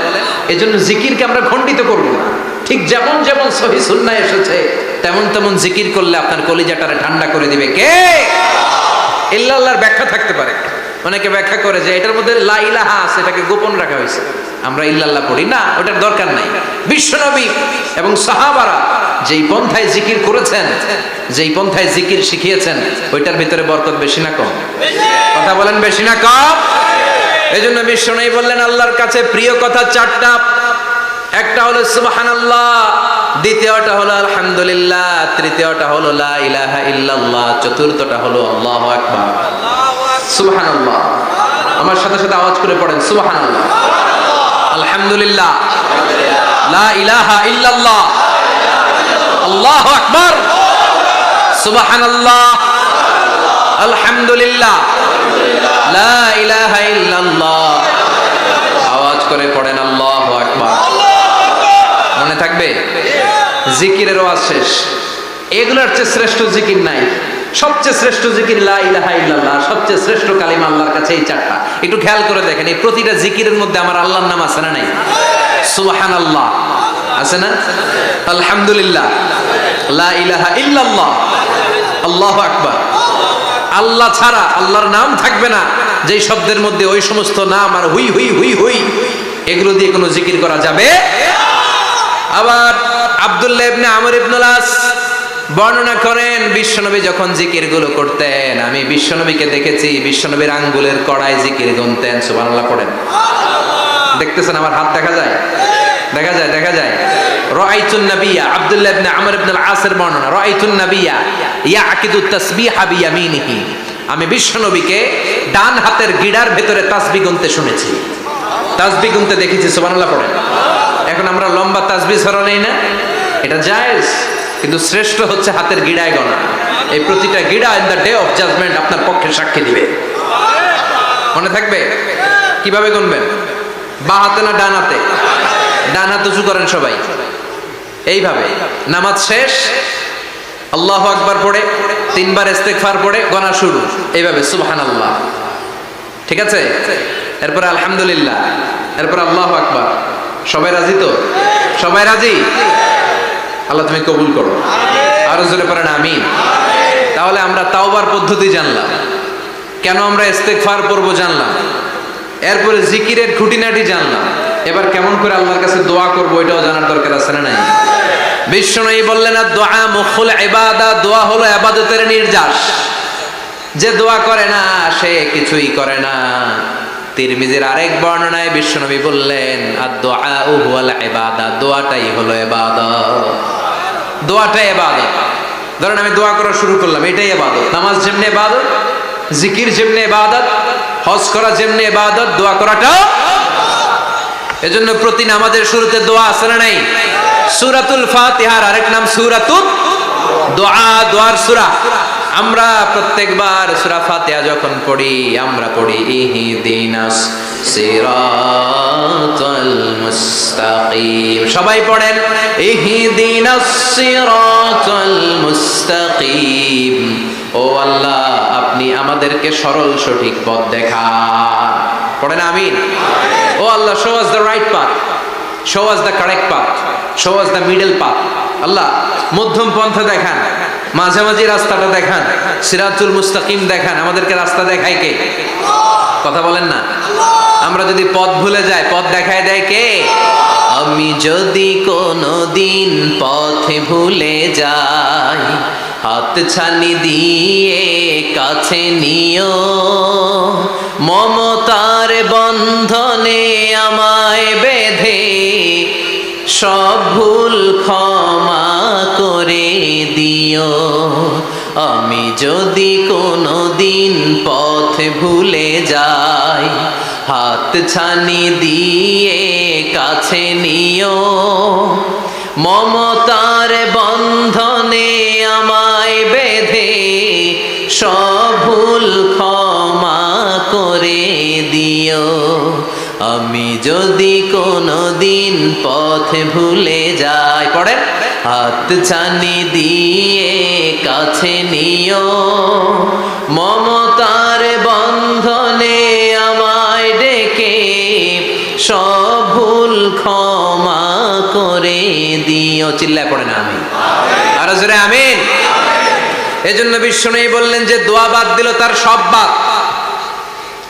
এজন্য জিকিরকে আমরা খণ্ডিত করব না। ঠিক যেমন যেমন সহিহ সুন্নাহ এসেছে তেমন তেমন জিকির করলে আপনার কলিজাটারে ঠান্ডা করে দিবে কে? ইল্লাল্লাহর ব্যাখ্যা থাকতে পারে, অনেকে ব্যাখ্যা করে যে এটার মধ্যে লা ইলাহা আছে, এটাকে গোপন রাখা হয়েছে, আমরা ইল্লাল্লাহ পড়ি না, ওটার দরকার নাই। বিশ্বনবী এবং সাহাবারা যেই পন্থায় জিকির করেছেন, যেই পন্থায় জিকির শিখিয়েছেন, ওইটার ভিতরে বরকত বেশি না কম? কথা বলেন, বেশি না কম? এজন্য বিশ্বনবী বললেন আল্লাহর কাছে প্রিয় কথা চারটা। একটা হলো সুবহানাল্লাহ, দ্বিতীয়টা হলো আলহামদুলিল্লাহ, তৃতীয়টা হলো লা ইলাহা ইল্লাল্লাহ, চতুর্থটা হলো আল্লাহু আকবার। সুবহানাল্লাহ, আমার সাথে সাথে আওয়াজ করে পড়েন সুবহানাল্লাহ, আলহামদুলিল্লাহ, লা ইলাহা ইল্লাল্লাহ, আল্লাহু আকবার, সুবহানাল্লাহ, আলহামদুলিল্লাহ, লা ইলাহা ইল্লাল্লাহ। আওয়াজ করে পড়েন আল্লাহু আকবার। মনে থাকবে? জিকিরের ওয়াজ শেষ। এগুলোর চেয়ে শ্রেষ্ঠ জিকির নাই। সবচেয়ে শ্রেষ্ঠ জিকির লা ইলাহা ইল্লাল্লাহ, সবচেয়ে শ্রেষ্ঠ কালিমা আল্লাহর কাছে এই চারটা। একটু খেয়াল করে দেখেন, এই প্রতিটা জিকিরের মধ্যে আমার আল্লাহর নাম আছে না নাই? সুবহানাল্লাহ আছে না? আলহামদুলিল্লাহ, লা ইলাহা ইল্লাল্লাহ, আল্লাহু আকবার। আল্লাহ ছাড়া আল্লাহর নাম থাকবে না যেই শব্দের মধ্যে ওই সমস্ত নাম আর হুই হুই হুই হুই এগুলো দিয়ে কোনো জিকির করা যাবে। আবার আব্দুল্লাহ ইবনে আমর ইবনুল আস বর্ণনা করেন, বিশ্বনবী যখন জিকির গুলো করতেন, আমি বিশ্বনবীকে দেখেছি বিশ্বনবীর আঙ্গুলের কড়ায় জিকির গুনতেন। সুবহানাল্লাহ পড়েন। দেখতেছেন আমার হাত দেখা যায়? দেখা যায়, দেখা যায়। রাআইতুন নাবিয়্যা, আব্দুল্লাহ ইবনে আমর ইবনুল আসের বর্ণনা, রাআইতুন নাবিয়্যা ইয়াকিদুত তাসবিহা বিয়ামিনিহি, আমি বিশ্বনবীকে ডান হাতের গিড়ার ভেতরে তাসবিহ গুনতে শুনেছি, তাসবিহ গুনতে দেখেছি। সুবহানাল্লাহ পড়েন। এখন আমরা লম্বা তাসবিহ ছড়া নেই না, এটা জায়েজ, কিন্তু শ্রেষ্ঠ হচ্ছে হাতের গিড়ায় গণা। এই প্রতিটা গিড়া in the day of judgement আপনার পক্ষে সাক্ষী দিবে। মনে থাকবে? কিভাবে গুনবেন? বা হাতে না ডান হাতে? ডান হাত উঁচু করেন সবাই, এইভাবে। নামাজ শেষ, আল্লাহু আকবার পড়ে 3 বার ইস্তেগফার পড়ে গণা শুরু, এইভাবে সুবহানাল্লাহ। ঠিক আছে? এরপর আলহামদুলিল্লাহ, এরপর আল্লাহু আকবার। সবাই রাজি তো? সবাই রাজি? আল্লাহ তুমি কবুল করো। আরো জোরে পড়েন আমিন। তাহলে আমরা তাওবার পদ্ধতি জানলাম, কেন আমরা ইস্তেগফার পড়বো জানলাম, এরপরে জিকিরের খুঁটিনাটি জানলাম। এবার কেমন করে আল্লাহর কাছে দোয়া করবো এটাও জানার দরকার আছে না নাই? বিশ্বনবী বললেন, দোয়া মুখুল ইবাদা, দোয়া হলো ইবাদতের নির্যাস। যে দোয়া করে না সে কিছুই করে না। তিরমিজির আরেক বর্ণনায় বিশ্বনবী বললেন, আদ-দুআউ হুয়াল ইবাদা, দোয়াটাই হলো ইবাদত। দোয়াটাই ইবাদত। ধরেন আমি দোয়া করা শুরু করলাম, এটাই ইবাদত। নামাজ যেমনি ইবাদত, জিকির যেমনি ইবাদত, হজ করা যেমনি ইবাদত, দোয়া করাটাও। এজন্য প্রতি নামাজের শুরুতে দোয়া আছে না নাই? সূরাতুল ফাতিহার আরেক নাম সূরাতুদ দোয়া, দোয়ার সূরা। আমরা প্রত্যেকবার সূরা ফাতিহা যখন পড়ি, আমরা পড়ি ইহদিনাস সিরাতাল মুস্তাকিম। সবাই পড়েন ইহদিনাস সিরাতাল মুস্তাকিম। ও আল্লাহ, আপনি আমাদেরকে সরল সঠিক পথ দেখান। পড়েন আমিন। ও আল্লাহ, show us the right path, show us the correct path, show us the middle path. আল্লাহ মধ্যম পন্থা দেখান, মাঝামাঝি রাস্তাটা দেখান, সিরাতুল মুস্তাকিম দেখান। আমাদেরকে রাস্তা দেখায় কে? কথা বলেন না। আমরা যদি পথ ভুলে যাই, পথ দেখায় দেয় কে? আমি যদি কোনোদিন পথে ভুলে যাই, হাত ছানি দিয়ে কাছে নিও, মমতার বন্ধনে আমায় বেঁধে সব ভুল ক্ষমা করে দিও। আমি যদি কোনোদিন পথ ভুলে যাই, হাত ছানি দিয়ে কাছে নিও, মমতার বন্ধনে আমায় বেঁধে সব ভুল ক্ষমা করে দিও। আমি যদি কোনোদিন পথ ভুলে যাই, পড়েন, হাত ছানি দিয়ে কাছে নিও, মমতার বন্ধনে আমায় ডেকে সব ভুল ক্ষমা করে দিও। চিল্লায় পড়েন আমিন। আরো জোরে আমিন। এজন্য বিশ্বনবী বললেন যে দোয়া বাদ দিল তার সব বাদ।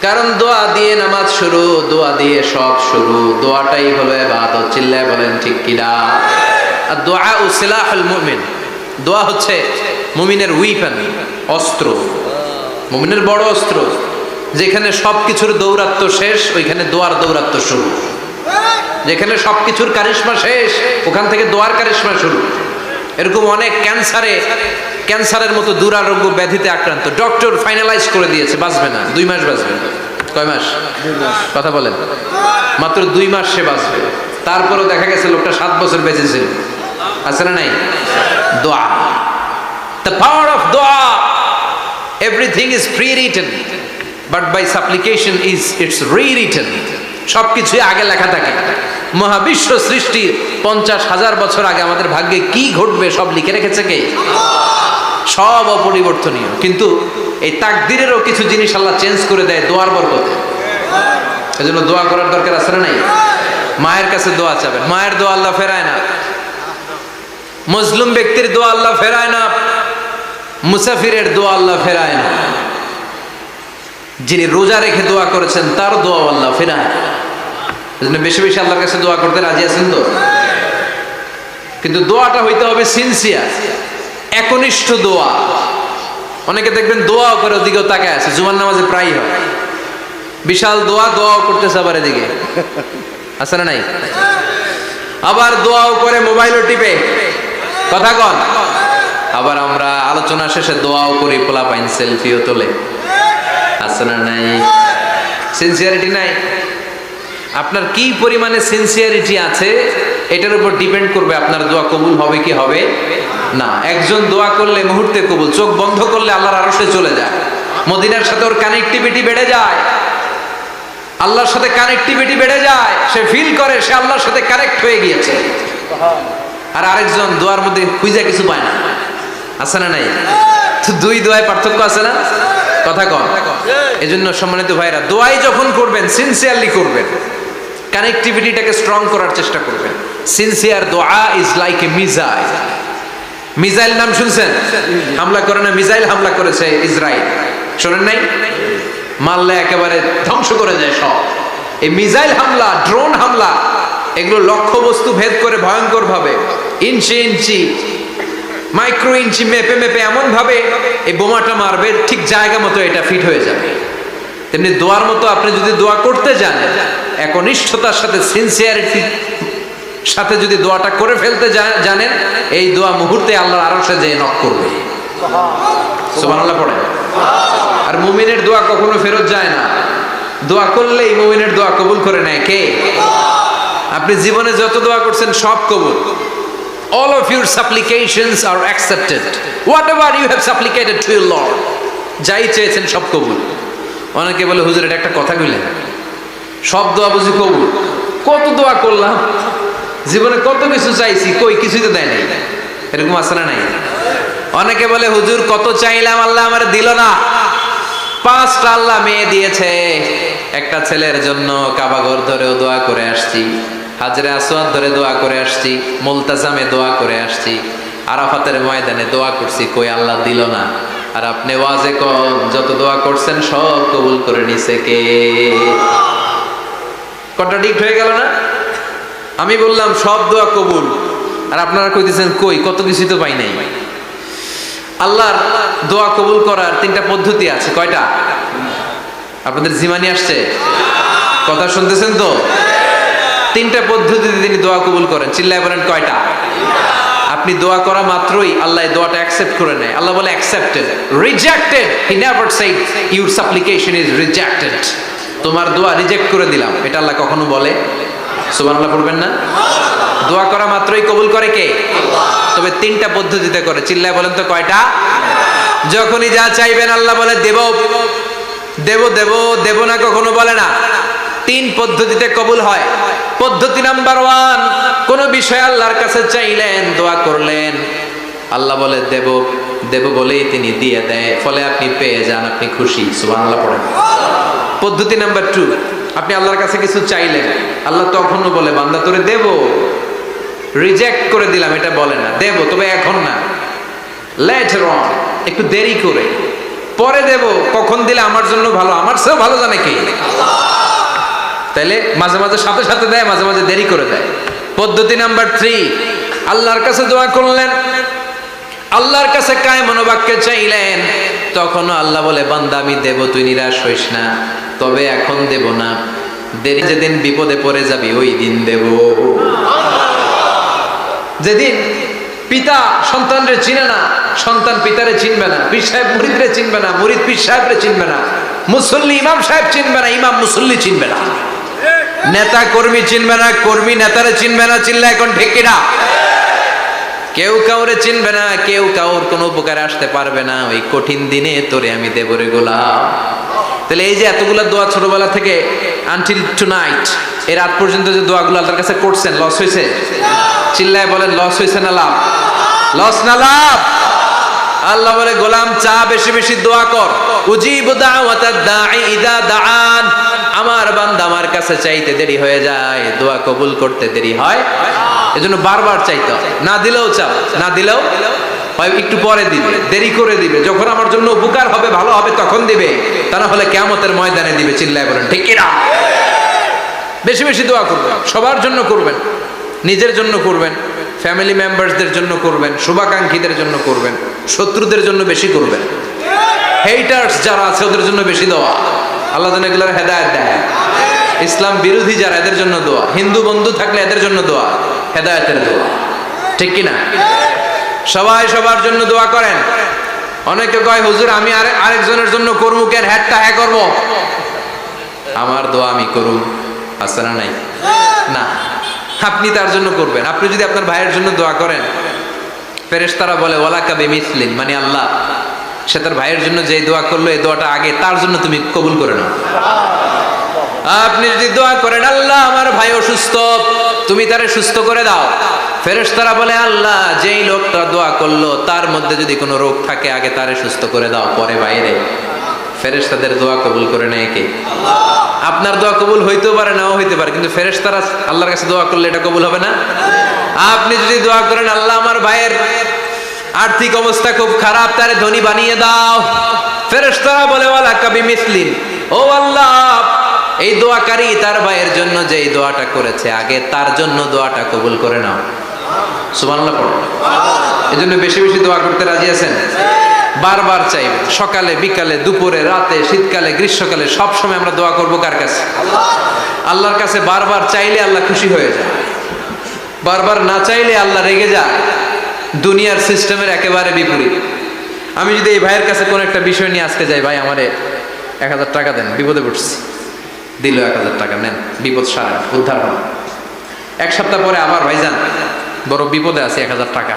কারণ দোয়া দিয়ে নামাজ শুরু, দোয়া দিয়ে সব শুরু, দোয়াটাই হলো ইবাদত। চিল্লায় বলেন ঠিক কিনা? আর দোয়া ও সিলাহুল মুমিন, দোয়া হচ্ছে মুমিনের উইপন, অস্ত্র, মুমিনের বড় অস্ত্র। যেখানে সবকিছুর দৌরাত্ম্য শেষ, ওইখানে দোয়ার দৌরাত্ম্য শুরু। যেখানে সবকিছুর কারিশমা শেষ, ওখান থেকে দোয়ার কারিশমা শুরু। এরকম অনেক ক্যান্সারের মতো দুরারোগ্য ব্যাধিতে আক্রান্ত, ডক্টর ফাইনালাইজ করে দিয়েছে বাঁচবে না, 2 মাস বাঁচবে। কয় মাস? কথা বলেন। মাত্র 2 মাস সে বাঁচবে। তারপরেও দেখা গেছে লোকটা 7 বছর বেঁচে ছিল। আছে না নাই? দোয়া, the power of দোয়া। Everything is pre-written, but by supplication it's rewritten. সবকিছুই আগে লেখা থাকে। মহাবিশ্ব সৃষ্টির 50,000 বছর আগে আমাদের ভাগ্যে কি ঘটবে সব লিখে রেখেছে কে? সব অপরিবর্তনীয়, কিন্তু এই তাকদিরেরও কিছু জিনিস আল্লাহ চেঞ্জ করে দেয় দোয়ার বরকতে। এজন্য দোয়া করার দরকার আছে না নাই? মায়ের কাছে দোয়া চাবেন, মায়ের দোয়া আল্লাহ ফেরায় না। মজলুম ব্যক্তির দোয়া আল্লাহ ফেরায় না, মুসাফিরের দোয়া আল্লাহ ফেরায় না। যিনি রোজা রেখে দোয়া করেছেন তার দোয়া আল্লাহ ফেরায়। এজন্য বেশি বেশি আল্লাহর কাছে দোয়া করতে রাজি আছেন তো? কিন্তু দোয়াটা হইতে হবে সিনসিয়ার, একনিষ্ঠ দোয়া। অনেকে দেখবেন দোয়াও করে ওদিকেও তাকায় আছে, জুমার নামাজে প্রায় হয় বিশাল দোয়াও করতেছে, আবার এদিকে আছে না নাই? আবার দোয়াও করে মোবাইলও টিপে, কথা কন। আবার আমরা আলোচনা শেষে দোয়াও করি, পোলাপাইন সেলফিও তোলে, আছে না নাই? সিনসিয়ারিটি নাই। আপনার কি পরিমাণে সিনসিয়ারিটি আছে এটার উপর ডিপেন্ড করবে আপনার দোয়া কবুল হবে কি হবে না। একজন দোয়া করলে মুহূর্তে কবুল, চোখ বন্ধ করলে আল্লাহর আরশে চলে যায়, মদিনার সাথে ওর কানেক্টিভিটি বেড়ে যায়, আল্লাহর সাথে কানেক্টিভিটি বেড়ে যায়, সে ফিল করে সে আল্লাহর সাথে কানেক্ট হয়ে গিয়েছে। আর আরেকজন দোয়ার মধ্যে খুঁজে কিছু পায় না, আছে না নাই? তো দুই দোয়ায় পার্থক্য আছে না, কথা কন। এজন্য সম্মানিত ভাইরা, দোয়াই যখন করবেন সিনসিয়ারলি করবেন, কানেক্টিভিটিটাকে স্ট্রং করার চেষ্টা করবেন। সিনসিয়ার দোয়া is like a missile. Missile নাম শুনছেন? হামলা করে না, মিসাইল হামলা করেছে ইসরায়েল, শোনেন নাই? মারলে একেবারে ধ্বংস করে যায় সব। এই মিসাইল হামলা, ড্রোন হামলা, এগুলো লক্ষ্য বস্তু ভেদ করে ভয়ঙ্কর ভাবে ইঞ্চি ইঞ্চি, মাইক্রো ইঞ্চি মেপে মেপে এমন ভাবে এই বোমাটা মারবে, ঠিক জায়গা মতো এটা ফিট হয়ে যাবে। তেমনি দোয়ার মতো আপনি যদি দোয়া করতে জানেন, একনিষ্ঠতার সাথে সিনসিয়ারিটি সাথে যদি দোয়াটা করে ফেলতে জানেন, এই দোয়া মুহূর্তে আল্লাহর আরশে যেয়ে নক করবে। সুবহানাল্লাহ পড়ে। আর মুমিনের দোয়া কখনো ফেরত যায় না, দোয়া করলেই মুমিনের দোয়া কবুল করে নেয় কে? আপনি জীবনে যত দোয়া করছেন সব কবুল। All of your supplications are accepted. Whatever you have supplicated to your Lord, যাই চেয়েছেন সব কবুল। অনেকে বলে হুজুর এটা একটা কথা কইলেন, সব দোয়া বুঝি কবুল? কত দোয়া করলাম, জীবনে কত কিছু চাইছি, কই কিছুই তো দেয় নাই, এরকম আছে না নাই? অনেকে বলে হুজুর কত চাইলাম আল্লাহ আমার দিল না। 5টা আল্লাহ মেয়ে দিয়েছে, একটা ছেলের জন্য কাবা ঘর ধরেও দোয়া করে আসছি, হাজরে আসওয়াদ ধরে দোয়া করে আসছি, মুলতাজামে দোয়া করে আসছি, আরাফাতের ময়দানে দোয়া করছি, কই আল্লাহ দিল না। আর আপনি ওয়াজে কোন যত দোয়া করছেন সব কবুল করে নিছে কে? কন্ট্রাডিক্ট হয়ে গেল না? আমি বললাম সব দোয়া কবুল, আর আপনারা কইতেছেন কই কত কিছু তো পাই নাই। আল্লাহর দোয়া কবুল করার 3টা পদ্ধতি আছে। কয়টা? আপনাদের জিমানি আসছে? কথা শুনতেছেন তো? 3টা পদ্ধতিতে তিনি দোয়া কবুল করেন। চিল্লায় বলেন কয়টা? আপনি দোয়া করা মাত্রই আল্লাহ এই দোয়াটা অ্যাকসেপ্ট করে নেয়। আল্লাহ বলে accepted, rejected he never shed your সাপ্লিকেশন is rejected. তোমার দোয়া রিজেক্ট করে দিলাম, এটা আল্লাহ কখনো বলে? সুবহানাল্লাহ পড়বেন না? দোয়া করা মাত্রই কবুল করে কে? তবে 3টা পদ্ধতিতে করে। চিল্লায় বলেন তো কয়টা? যখনই যা চাইবেন আল্লাহ বলে দেব দেব দেব দেব না, কখনো বলে না। 3 পদ্ধতিতে কবুল হয়। পদ্ধতি নাম্বার 1, কোন বিষয় আল্লাহর কাছে চাইলেন, দোয়া করলেন, আল্লাহ বলে দেব দেব বলেই তিনি দিয়ে দেয়, ফলে আপনি পেয়ে যান, আপনি খুশি। সুবহানাল্লাহ পড়েন। পদ্ধতি নাম্বার 2, আপনি আল্লাহর কাছে কিছু চাইলেন, আল্লাহ তখনও বলে বান্দা তোরে দেব, রিজেক্ট করে দিলাম এটা বলে না, দেব তবে এখন না, লেটার অন, একটু দেরি করে, পরে দেব। কখন দিলে আমার জন্য ভালো, আমার চেয়েও ভালো জানে কে? তাইলে মাঝে মাঝে সাথে সাথে দেয়, মাঝে মাঝে দেরি করে দেয়। পদ্ধতি নাম্বার 3, আল্লাহর কাছে দোয়া করলেন, আল্লাহর কাছে কায় মনোবাক্যে চাইলেন, তখনও আল্লাহ বলে বান্দা আমি দেব, তুই নিরাশ হইস না, তবে এখন দেব না, দেরি যেদিন বিপদে পড়ে যাবি ওই দিন দেব। যেদিন পিতা সন্তানরে চিনে না, সন্তান পিতারে চিনবে না, পীর সাহেব মুরিদরে চিনবে না, মুরিদ পীর সাহেবরে চিনবে না, মুসল্লি ইমাম সাহেব চিনবে না, ইমাম মুসল্লি চিনবে না, নেতা কর্মী চিনবে না, কর্মী নেতারে চিনবে না। চিল্লা এখন ঠিক কিনা? কেউ কাউরে চিনবে না, কেউ কাউর কোনো উপকারে আসতে পারবে না। ওই কঠিন দিনে তোরে আমি দেব রে গোলাম। তাহলে এই যে এতগুলা দোয়া ছোটবেলা থেকে আনটিল টুনাইট, এই রাত পর্যন্ত যে দোয়াগুলো আল্লাহর কাছে করছেন, লস হয়েছে? চিল্লায় বলেন লস হয়েছে না লাভ? লস না লাভ? আল্লাহ বলে গোলাম চা বেশি বেশি দোয়া কর, উজিবু দাওয়াতাদ দাঈ ইযা দাআন। আমার বান্দা আমার কাছে চাইতে দেরি হয়ে যায়, দোয়া কবুল করতে দেরি হয়, এজন্য বারবার চাইতে হয়। না দিলেও চাও, না দিলেও হয় একটু পরে দিবে, দেরি করে দিবে, যখন আমার জন্য উপকার হবে ভালো হবে তখন দিবে, তা না হলে কিয়ামতের ময়দানে দিবে। চিল্লায় বলেন ঠিক কি না? বেশি বেশি দোয়া করবেন, সবার জন্য করবেন, নিজের জন্য করবেন, ফ্যামিলি মেম্বারসদের জন্য করবেন, শুভাকাঙ্ক্ষীদের জন্য করবেন, শত্রুদের জন্য বেশি করবেন, হেটার্স যারা আছে ওদের জন্য বেশি দোয়া। আল্লাহ যেন এগুলোর হেদায়েত দেয়। ইসলাম বিরোধী যারা এদের জন্য দোয়া, হিন্দু বন্ধু থাকলে এদের জন্য দোয়া, হেদায়েতের দোয়া, ঠিক কি না? সবাই সবার জন্য দোয়া করেন। অনেকে কয় হুজুর আমি আরেকজনের জন্য করবো কেন, হ্যাটটা হ্যাঁ করবো, আমার দোয়া আমি করুম, আছে না নাই? না, আপনি তার জন্য করবেন। আপনি যদি আপনার ভাইয়ের জন্য দোয়া করেন, ফেরেশতারা বলে ওয়ালাকা বিমিসলিন, মানে আল্লাহ সে তার ভাইয়ের জন্য যে দোয়া করলো এই দোয়াটা আগে তার জন্য তুমি কবুল করে নাও। আপনি যদি দোয়া করেন আল্লাহ আমার ভাই অসুস্থ, তুমি তারে সুস্থ করে দাও, ফেরেশতারা বলে আল্লাহ যেই লোকটা দোয়া করলো তার মধ্যে যদি কোনো রোগ থাকে আগে তারে সুস্থ করে দাও, পরে বাইরে। ফেরেশতাদের দোয়া কবুল করে নেয় কে? আপনার দোয়া কবুল হইতেও পারে নাও হইতে পারে, কিন্তু ফেরেশতারা আল্লাহর কাছে দোয়া করলে এটা কবুল হবে না? আপনি যদি দোয়া করেন আল্লাহ আমার ভাইয়ের আর্থিক অবস্থা খুব খারাপ, তারে ধনী বানিয়ে দাও, ফেরেশতারা বলে ওয়ালাকা বিমিসলিন, ও আল্লাহ এই দোয়াকারী তার ভাইয়ের জন্য যে এই দোয়াটা করেছে আগে তার জন্য দোয়াটা কবুল করে নাও। সুবহানাল্লাহ পড়ো। এজন্য বেশি বেশি দোয়া করতে রাজি আছেন? বারবার চাইবেন, সকালে বিকালে দুপুরে রাতে শীতকালে গ্রীষ্মকালে সব সময় আমরা দোয়া করব কার কাছে? আল্লাহর কাছে। বারবার চাইলে আল্লাহ খুশি হয়ে যায়, বারবার না চাইলে আল্লাহ রেগে যায়। দুনিয়ার সিস্টেমের একেবারে বিপরীত। আমি যদি এই ভাইয়ের কাছে কোন একটা বিষয় নিয়ে আজকে যাই, ভাই আমারে 1000 টাকা দেন, বিপদে পড়ছি, দিল 1000 টাকা, নেন বিপদ সারা উদ্ধার হল। এক সপ্তাহ পরে আবার ভাইজান বড় বিপদে আছে, 1000 টাকা,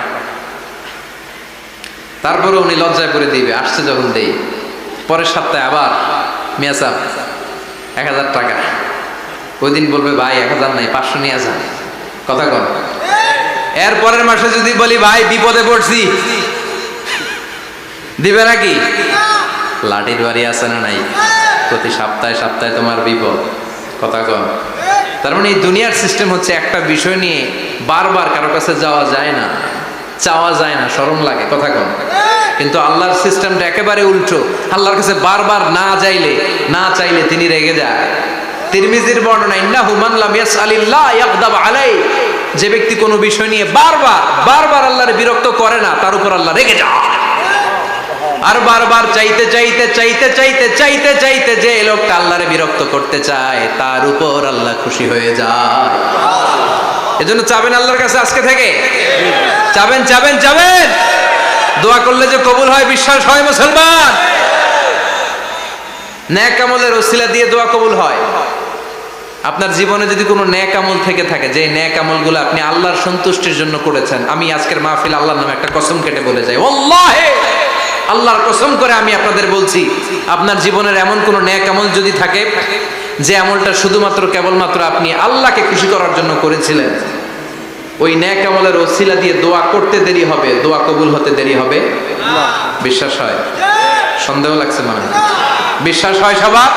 তারপরে উনি লজ্জায় পড়ে দিবে, আসছে যখন দেই। পরের সপ্তাহে আবার মিয়া সাহেব 1000 টাকা, ওই দিন বলবে ভাই 1000 নাই 500 নিয়ে যান, কথা কন। এর পরের মাসে যদি বলি ভাই বিপদে পড়ছি, দিবে নাকি? লাঠির বাড়ি আছে না নাই? প্রতি সপ্তাহে সপ্তাহে তোমার বিপদ, কথা কন। তার মানে এই দুনিয়ার সিস্টেম হচ্ছে একটা বিষয় নিয়ে বারবার কারো কাছে যাওয়া যায় না, চাওয়া যায় না, শরম লাগে, কথা কন। কিন্তু আল্লাহর সিস্টেমটা একেবারে উল্টো। আল্লাহর কাছে বারবার না চাইলে তিনি রেগে যায়। তিরমিজির বর্ণনা, ইন্নাহু মান লাম ইয়াসআলিল্লাহ ইয়াগদাব আলাইহি, যে ব্যক্তি কোনো বিষয় নিয়ে বারবার আল্লাহর বিরক্ত করে না তার উপর আল্লাহ রেগে যায়। আর বারবার চাইতে যে লোকটা আল্লাহরে বিরক্ত করতে চায় তার উপর আল্লাহ খুশি হয়ে যায়। এজন্য চাবেন আল্লাহর কাছে আজকে থেকে, চাবেন দোয়া করলে যে কবুল হয় বিশ্বাস হয় মুসলমান। নেক আমলের ওসিলা দিয়ে দোয়া কবুল হয়। আপনার জীবনে যদি কোনো নেক আমল থেকে থাকে, যে নেক আমলগুলো আপনি আল্লাহর সন্তুষ্টির জন্য করেছেন, আমি আজকের মাহফিল আল্লাহর নামে একটা কসম কেটে বলে যাই, ওয়াল্লাহি আল্লাহর কসম করে আমি আপনাদের বলছি, আপনার জীবনের এমন কোন নেক আমল যদি থাকে যে আমলটা শুধুমাত্র কেবলমাত্র আপনি আল্লাহকে খুশি করার জন্য করেছিলেন, ওই নেক আমলের ওসিলা দিয়ে দোয়া করতে দেরি হবে, দোয়া কবুল হতে দেরি হবে না। বিশ্বাস হয়? সন্দেহ লাগছে মানে? বিশ্বাস হয় সবার?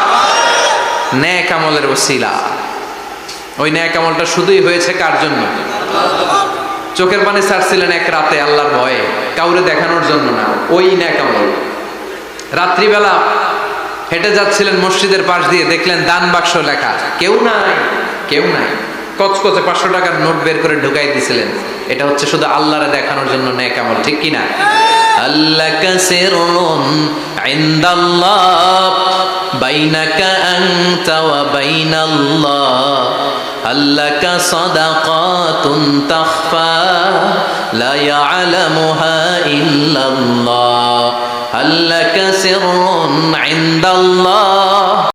নেক আমলের ওসিলা, ওই নেক আমলটা শুধুই হয়েছে কার জন্য? চোখের পানি ছাড়ছিলেন এক রাতে আল্লাহর ভয়ে, কাউরে দেখানোর জন্য না, ওই নেক আমল। রাত্রিবেলা হেঁটে যাচ্ছিলেন মসজিদের পাশ দিয়ে, দেখলেন দান বাক্স লেখা, কেউ নাই, কচকচে 500 টাকার নোট বের করে ঢুকাই দিছিলেন। এটা হচ্ছে শুধু আল্লাহরে দেখানোর জন্য নেক আমল, ঠিক কিনা? আল্লাকা সিররুন ইনদাল্লাহ বাইনাকা আনতা ওয়া বাইনাল্লাহ, আল্লাকা সাদাকাতুন তাখফা লা ইয়ালামুহা ইল্লাল্লাহ, আল্লাকা সিররুন ইনদাল্লাহ